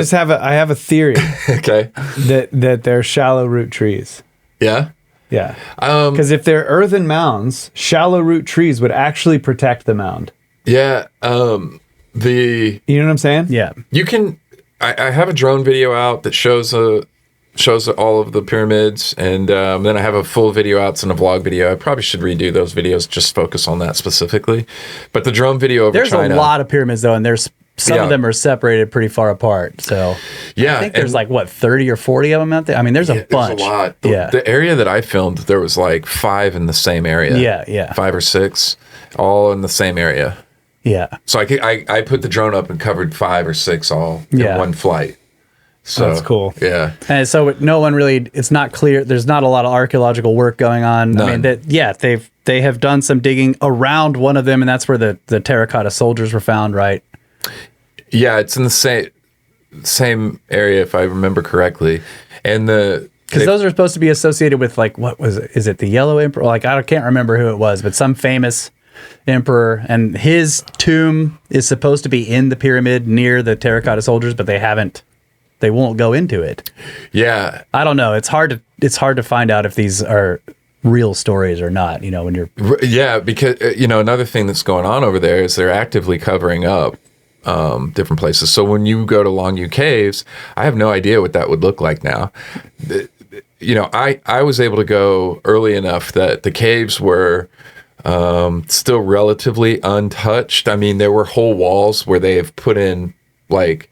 have a theory. Okay. That they're shallow root trees. Yeah. Yeah. Because if they're earthen mounds, shallow root trees would actually protect the mound. Yeah. You know what I'm saying? Yeah. You can. I have a drone video out that shows all of the pyramids, and then I have a full video out and a vlog video. I probably should redo those videos, just focus on that specifically. But the drone video over There's China, a lot of pyramids though, and there's some of them are separated pretty far apart. So yeah, I think there's 30 or 40 of them out there. I mean, there's a bunch. There's a lot. Yeah. The area that I filmed, there was like 5 in the same area. Yeah. 5 or 6, all in the same area. Yeah. So I put the drone up and covered 5 or 6 all in one flight. So that's cool. Yeah. And so no one really, it's not clear. There's not a lot of archaeological work going on. None. I mean, they have done some digging around one of them, and that's where the terracotta soldiers were found, right? Yeah, it's in the same area, if I remember correctly. And because those are supposed to be associated with, like, what was it? Is it the Yellow Emperor? Like, I can't remember who it was, but some famous emperor, and his tomb is supposed to be in the pyramid near the terracotta soldiers, but they won't go into it. Yeah. I don't know. It's hard to find out if these are real stories or not, when you're... Yeah, because, another thing that's going on over there is they're actively covering up different places. So when you go to Longview Caves, I have no idea what that would look like now. I was able to go early enough that the caves were still relatively untouched. I mean, there were whole walls where they have put in, like,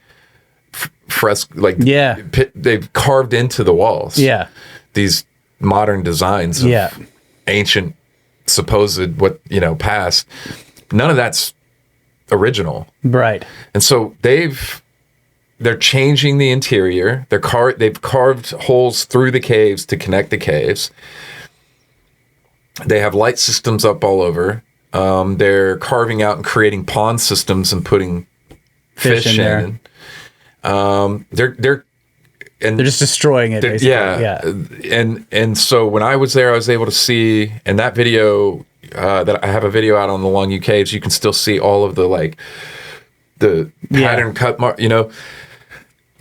they've carved into the walls. Yeah. These modern designs of ancient supposed past. None of that's original. Right. And so they're changing the interior. They've carved holes through the caves to connect the caves. They have light systems up all over. They're carving out and creating pond systems and putting fish in. They're just destroying it. Basically. Yeah. And so when I was there, I was able to see, and that video that I have a video out on the Longview Caves, you can still see all of the pattern cut mark,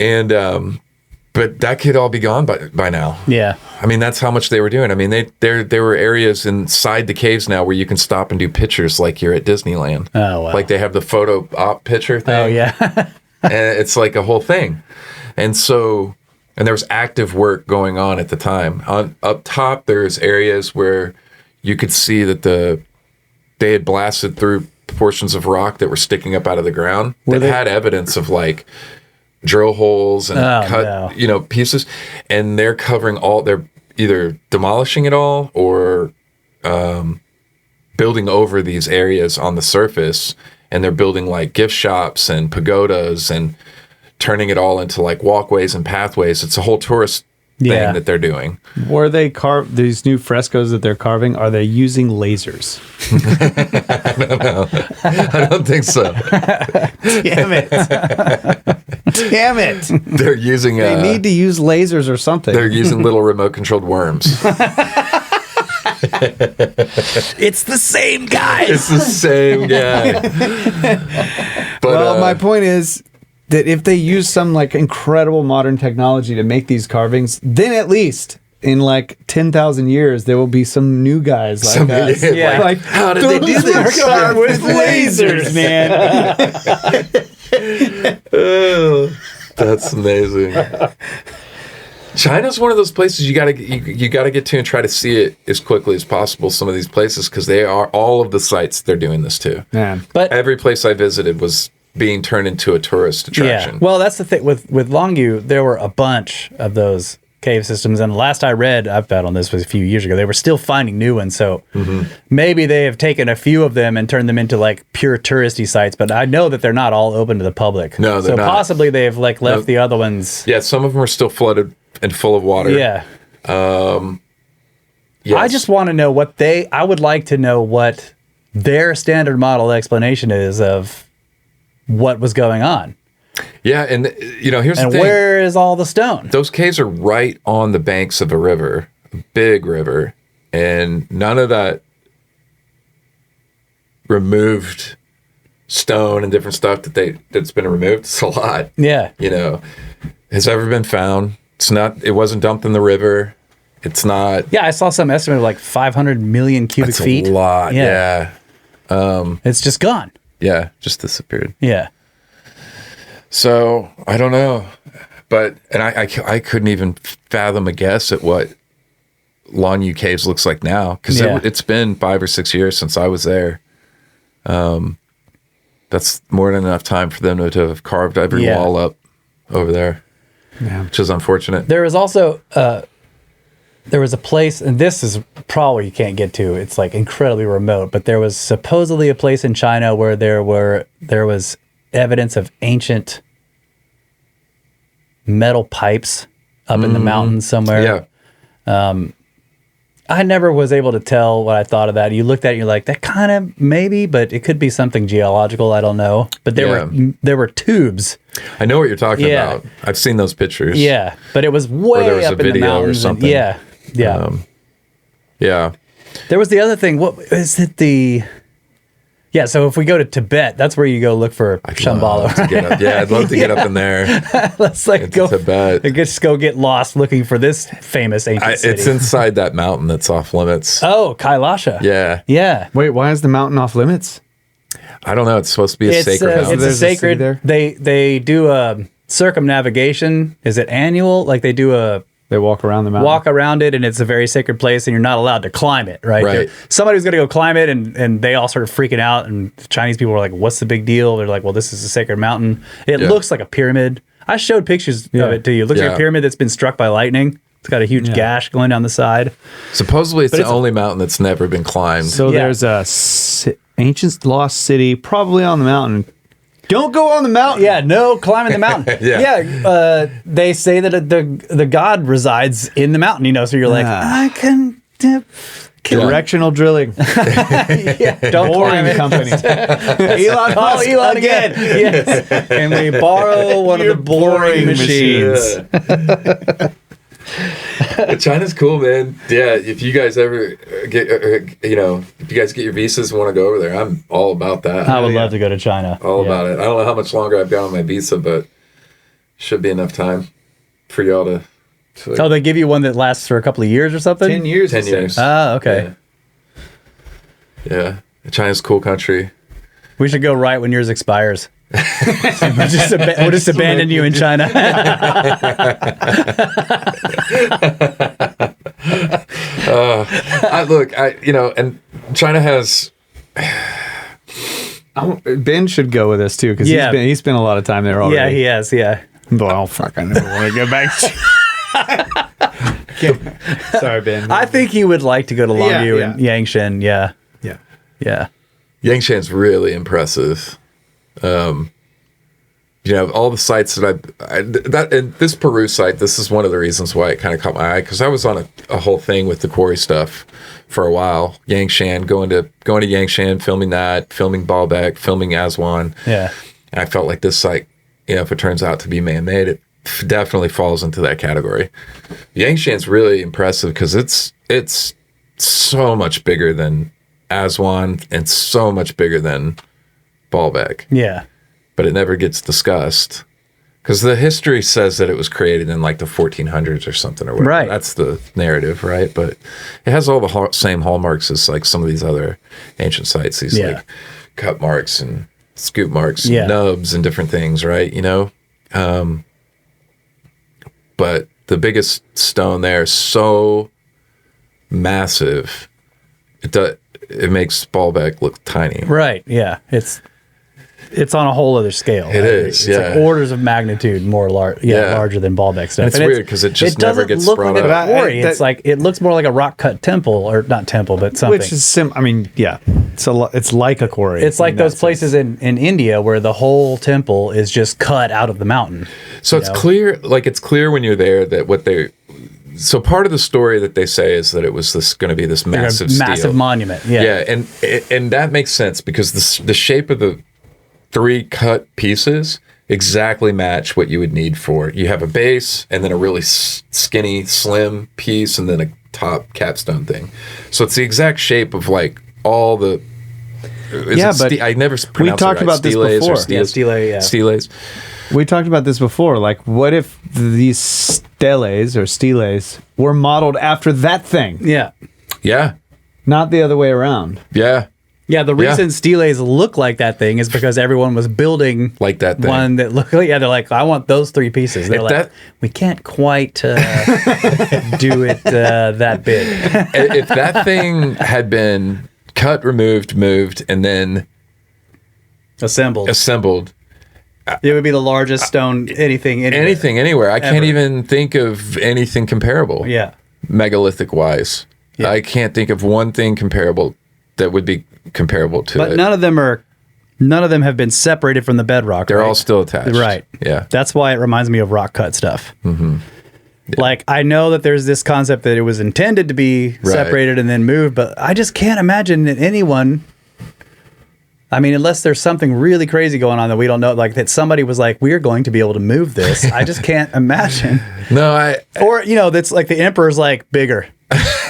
and but that could all be gone by now. Yeah. I mean, that's how much they were doing. I mean, there were areas inside the caves now where you can stop and do pictures like you're at Disneyland. Oh, wow. Like they have the photo op picture thing. Oh, yeah. And it's like a whole thing. And there was active work going on at the time. Up top, there's areas where you could see that they had blasted through portions of rock that were sticking up out of the ground that had evidence of, like, drill holes and pieces. And they're they're either demolishing it all or building over these areas on the surface. And they're building, like, gift shops and pagodas and turning it all into, like, walkways and pathways. It's a whole tourist thing that they're doing. Were they these new frescoes that they're carving, are they using lasers? I don't know. I don't think so. Damn it. Damn it. They're using... They need to use lasers or something. They're using little remote-controlled worms. It's the same guy. It's the same guy. But, my point is that if they use some, like, incredible modern technology to make these carvings, then at least in, like, 10,000 years there will be some new guys like us. Yeah. Like, how did they do this? Carved with lasers, man. Oh, that's amazing. China's one of those places you gotta get to and try to see it as quickly as possible. Some of these places, because they are all of the sites they're doing this to. Man, but every place I visited was being turned into a tourist attraction. Yeah. Well, that's the thing with Longview. There were a bunch of those cave systems. And the last I read, I've bet on this was a few years ago, they were still finding new ones. So maybe they have taken a few of them and turned them into like pure touristy sites. But I know that they're not all open to the public. No, they're so not. possibly they've like left the other ones. Yeah, some of them are still flooded and full of water. Yeah. Yes. I just want to know I would like to know what their standard model explanation is of what was going on. Yeah, and here's the thing. Where is all the stone? Those caves are right on the banks of a river, a big river, and none of that removed stone and different stuff that's been removed. It's a lot. Yeah. Has ever been found. It wasn't dumped in the river. It's not. Yeah, I saw some estimate of like 500 million cubic That's feet. a lot. Yeah. It's just gone. Yeah, just disappeared. Yeah. So I don't know, but I couldn't even fathom a guess at what Lanyu Caves looks like now, because it's been 5 or 6 years since I was there. That's more than enough time for them to have carved every wall up over there, which is unfortunate. There was also there was a place, and this is probably you can't get to. It's like incredibly remote, but there was supposedly a place in China where there was evidence of ancient metal pipes up in the mountains somewhere. Yeah. I never was able to tell what I thought of that. You looked at it, you're like, that kind of maybe, but it could be something geological. I don't know. But there were tubes. I know what you're talking about. I've seen those pictures. Yeah, but it was way there was up a in the video or mountains. something. Yeah. Yeah. There was the other thing. What is it? Yeah, so if we go to Tibet, that's where you go look for Shambhala. I'd love to get up in there. Let's like go to Tibet. Just go get lost looking for this famous ancient city. It's inside that mountain that's off limits. Oh, Kailasha. Yeah. Yeah. Wait, why is the mountain off limits? I don't know. It's supposed to be a sacred mountain. It's a There's a city sacred. there? They do a circumnavigation. Is it annual? Like they do They walk around the mountain. walk around it, and it's a very sacred place, and you're not allowed to climb it, right? Right. Somebody was going to go climb it, and they all started freaking out, and the Chinese people were like, what's the big deal? They're like, well, this is a sacred mountain. It looks like a pyramid. I showed pictures of it to you. It looks like a pyramid that's been struck by lightning. It's got a huge gash going down the side. Supposedly, it's the only mountain that's never been climbed. So there's a ancient lost city, probably on the mountain. Don't go on the mountain. Yeah, no climbing the mountain. They say that the god resides in the mountain, so you're like, I can... Directional drilling. Don't climb it. company. Elon Musk Elon again. Yes. Can we borrow one of the boring machines? China's cool, man. Yeah, if you guys ever get, if you guys get your visas and want to go over there, I'm all about that. I would love to go to China. All about it. I don't know how much longer I've got on my visa, but should be enough time for y'all to. Oh, they give you one that lasts for a couple of years or something? 10 years. 10 years. Ah, okay. Yeah. China's a cool country. We should go right when yours expires. we'll just abandon you in China. And China has. Ben should go with us too, because he spent a lot of time there already. Yeah, he has. Yeah. Well, fuck, I never want to go back. Sorry, Ben. I think he would like to go to Longview and Yangshan. Yeah. Yeah. Yeah. Yangshan's really impressive. All the sites that and this Peru site, this is one of the reasons why it kind of caught my eye, because I was on a whole thing with the quarry stuff for a while. Yangshan, going to Yangshan, filming Baalbek, filming Aswan. Yeah. And I felt like this site, if it turns out to be man-made, it definitely falls into that category. Yangshan's really impressive because it's so much bigger than Aswan and so much bigger than Baalbek. Yeah. But it never gets discussed because the history says that it was created in like the 1400s or something or whatever. Right. That's the narrative, right? But it has all the same hallmarks as like some of these other ancient sites, these like cut marks and scoop marks and nubs and different things, right? But the biggest stone there is so massive, it makes Baalbek look tiny. Right. Yeah. it's on a whole other scale. It is, It's like orders of magnitude more larger than Baalbek stuff. And it's weird because it just never gets look brought like up. a quarry. It's like it looks more like a rock cut temple, or not temple, but something. Which is I mean, yeah, it's like a quarry. It's like those places in India where the whole temple is just cut out of the mountain. So it's clear, it's clear when you're there that what they're. So part of the story that they say is that it was going to be this massive steel. Monument. Yeah. Yeah, and that makes sense because the shape of the 3 cut pieces exactly match what you would need for. You have a base and then a really skinny, slim piece and then a top capstone thing. So it's the exact shape of like all the. I never pronounced we talked it right. about this before. Steles. We talked about this before. Like, what if these steles were modeled after that thing? Yeah. Yeah. Not the other way around. Yeah. Yeah, the reason steles look like that thing is because everyone was building like that thing. One that looked like, they're like, I want those 3 pieces. They're like, we can't quite do it that big. If that thing had been cut, removed, moved, and then assembled, it would be the largest stone anything anywhere. I can't even think of anything comparable. Yeah, megalithic wise, I can't think of one thing comparable that would be comparable to it. But none of them have been separated from the bedrock. They're all still attached. Right. Yeah. That's why it reminds me of rock cut stuff. Mm-hmm. Yeah. Like, I know that there's this concept that it was intended to be separated and then moved, but I just can't imagine that anyone. I mean, unless there's something really crazy going on that we don't know, like that somebody was like, we're going to be able to move this. I just can't imagine. No, or, that's like the emperor's like, bigger.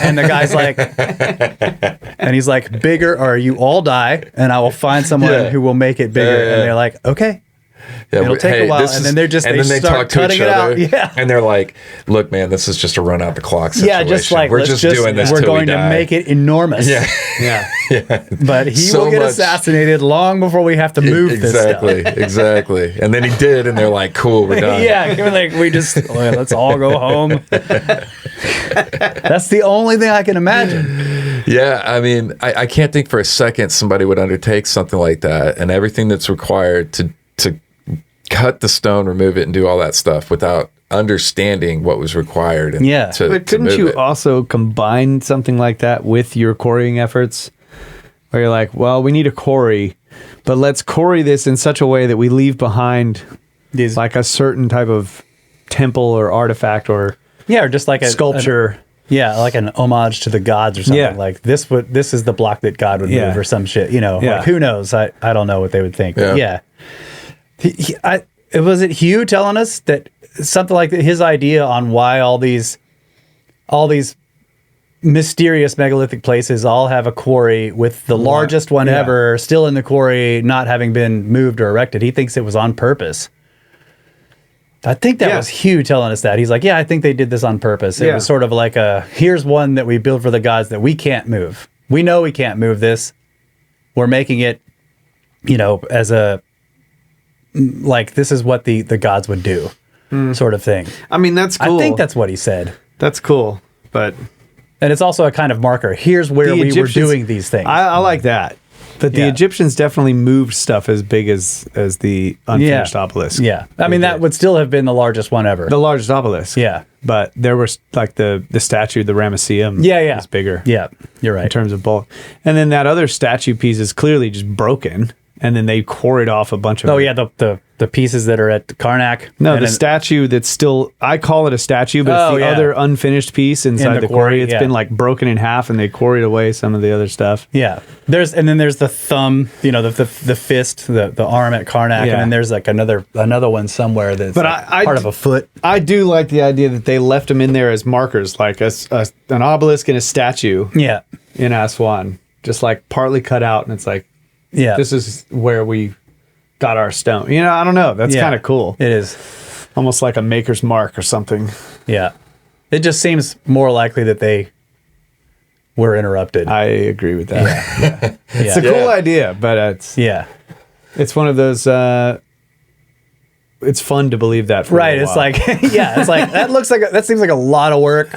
And the guy's like, and he's like, bigger or you all die, and I will find someone who will make it bigger. And they're like, okay. Yeah, it'll take a while, and then they start cutting it out. Yeah, and they're like, "Look, man, this is just a run out the clock situation. Yeah, just like we're just doing this. We're going to make it enormous. Yeah. But he will get assassinated long before we have to move this stuff. Exactly. And then he did, and they're like, "Cool, we're done." Yeah, like let's all go home. That's the only thing I can imagine. Yeah, I mean, I can't think for a second somebody would undertake something like that, and everything that's required to cut the stone, remove it, and do all that stuff without understanding what was required. But couldn't you also combine something like that with your quarrying efforts? Where you're like, well, we need a quarry, but let's quarry this in such a way that we leave behind like a certain type of temple or artifact or just like a sculpture. Like an homage to the gods or something. Yeah. Like this is the block that God would move or some shit. Like who knows? I don't know what they would think. Yeah. Was it Hugh telling us that something like that, his idea on why all these mysterious megalithic places all have a quarry with the largest one ever still in the quarry, not having been moved or erected? He thinks it was on purpose. I think that was Hugh telling us that. He's like, I think they did this on purpose. It was sort of like here's one that we build for the gods that we can't move. We know we can't move this. We're making it, as a, like, this is what the gods would do, sort of thing. I mean, that's cool. I think that's what he said. That's cool. And it's also a kind of marker. Here's where we were doing these things. I like that. But the Egyptians definitely moved stuff as big as the unfinished obelisk. Yeah. I mean, that would still have been the largest one ever. The largest obelisk. Yeah. But there was like the statue, the Ramesseum. Yeah. Is bigger. Yeah. You're right. In terms of bulk. And then that other statue piece is clearly just broken. And then they quarried off a bunch of the pieces that are at Karnak. No, the statue that's still, I call it a statue, but it's the other unfinished piece inside the quarry. It's been like broken in half, and they quarried away some of the other stuff. Yeah. There's the thumb, the fist, the arm at Karnak, and then there's like another one somewhere that's part of a foot. I do like the idea that they left them in there as markers, like an obelisk and a statue. Yeah. In Aswan, just like partly cut out, and it's like, this is where we got our stone. I don't know. That's kind of cool. It is. Almost like a maker's mark or something. Yeah. It just seems more likely that they were interrupted. I agree with that. Yeah. It's a cool idea, but it's one of those, it's fun to believe that for a while. It's like, that seems like a lot of work,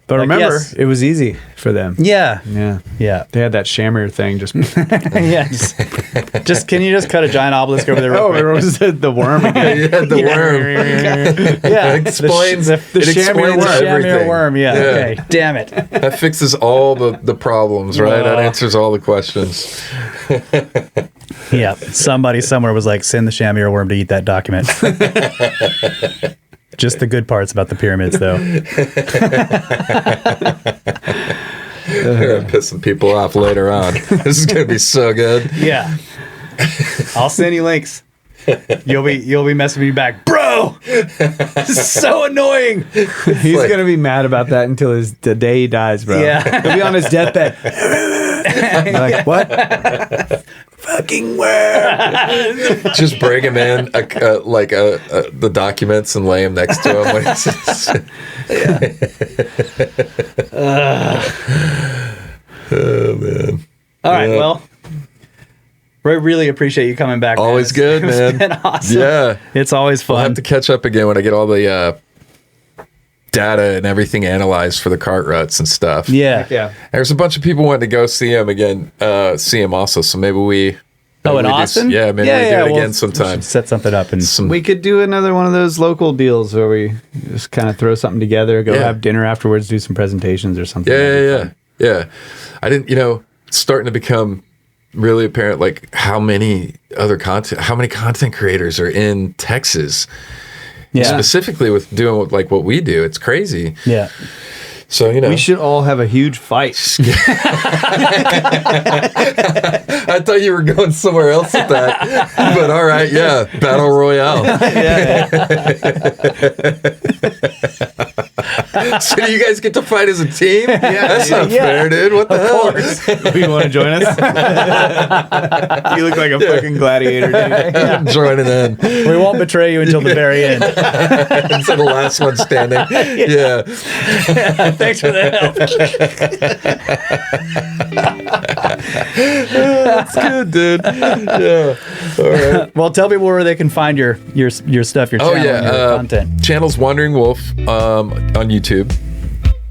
But Like, remember, yes. it was easy for them. Yeah. Yeah. Yeah. They had that shamir thing. Just Yeah. Just can you just cut a giant obelisk over there? Real quick? it was the worm again. You had the worm. Yeah. It explains the it explains Shamir everything. worm. Yeah. Okay. Damn it. That fixes all the problems, right? That answers all the questions. Yeah. Somebody somewhere was like, send the Shamir worm to eat that document. Just the good parts about the pyramids, though. They're pissing people off later on. This is gonna be so good. Yeah. I'll send you links. You'll be messing me back, bro. This is so annoying. He's like- gonna be mad about that until the day he dies, bro. Yeah. He'll be on his deathbed. You're like, what? Fucking worm. Just bring him in, the documents, and lay him next to him. When he's oh man! All right. Yeah. Well, we really appreciate you coming back. Always good, It's man. been awesome. Yeah, It's always fun. we'll have to catch up again when I get all the data and everything analyzed for the cart ruts and stuff. Yeah. Yeah. There's a bunch of people wanting to go see him again. See him also. So maybe we. Oh, in maybe we do- Austin? yeah, maybe we do it we'll again sometime. Set something up and We could do another one of those local deals where we just kind of throw something together, go Yeah. have dinner afterwards, do some presentations or something. Yeah. I didn't, it's starting to become really apparent, like how many content creators are in Texas, specifically with doing like what we do. It's crazy. yeah. So, We should all have a huge fight. I thought you were going somewhere else with that, but all right. Yeah. Battle Royale. So do you guys get to fight as a team? Yeah, that's not fair, dude. What the hell? You want to join us? You look like a fucking gladiator, dude. I'm joining in. We won't betray you until the very end. Until the last one standing. Yeah. Thanks for the help. That's good, dude. Yeah. All right. Well, tell people where they can find your stuff, your channel, and your content. Channel's Wandering Wolf on YouTube.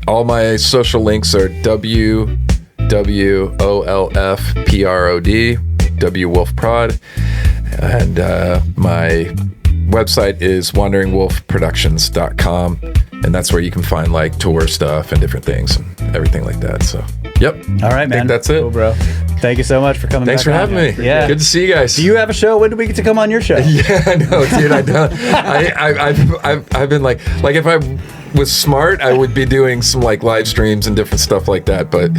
All my social links are WWOLFPROD, WWolfProd, and my website is wanderingwolfproductions.com, and that's where you can find like tour stuff and different things and everything like that. So, yep. All right, I man. think that's it. Cool, bro. Thank you so much for coming. Thanks for back having on. me. Yeah. Good to see you guys. Do you have a show? When do we get to come on your show? Yeah, I know, dude. I don't. I've been like if I was smart, I would be doing some like live streams and different stuff like that. But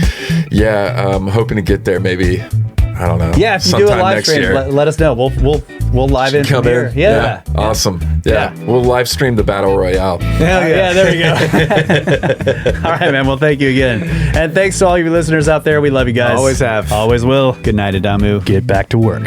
yeah, I'm hoping to get there. Maybe I don't know. Yeah, if you do a sometime live next stream, year. let us know. We'll live in Come from here. in. Yeah. Awesome. Yeah. We'll live stream the Battle Royale. Hell yeah. There we go. All right, man. Well, thank you again. And thanks to all you listeners out there. We love you guys. Always have. Always will. Good night, Adamu. Get back to work.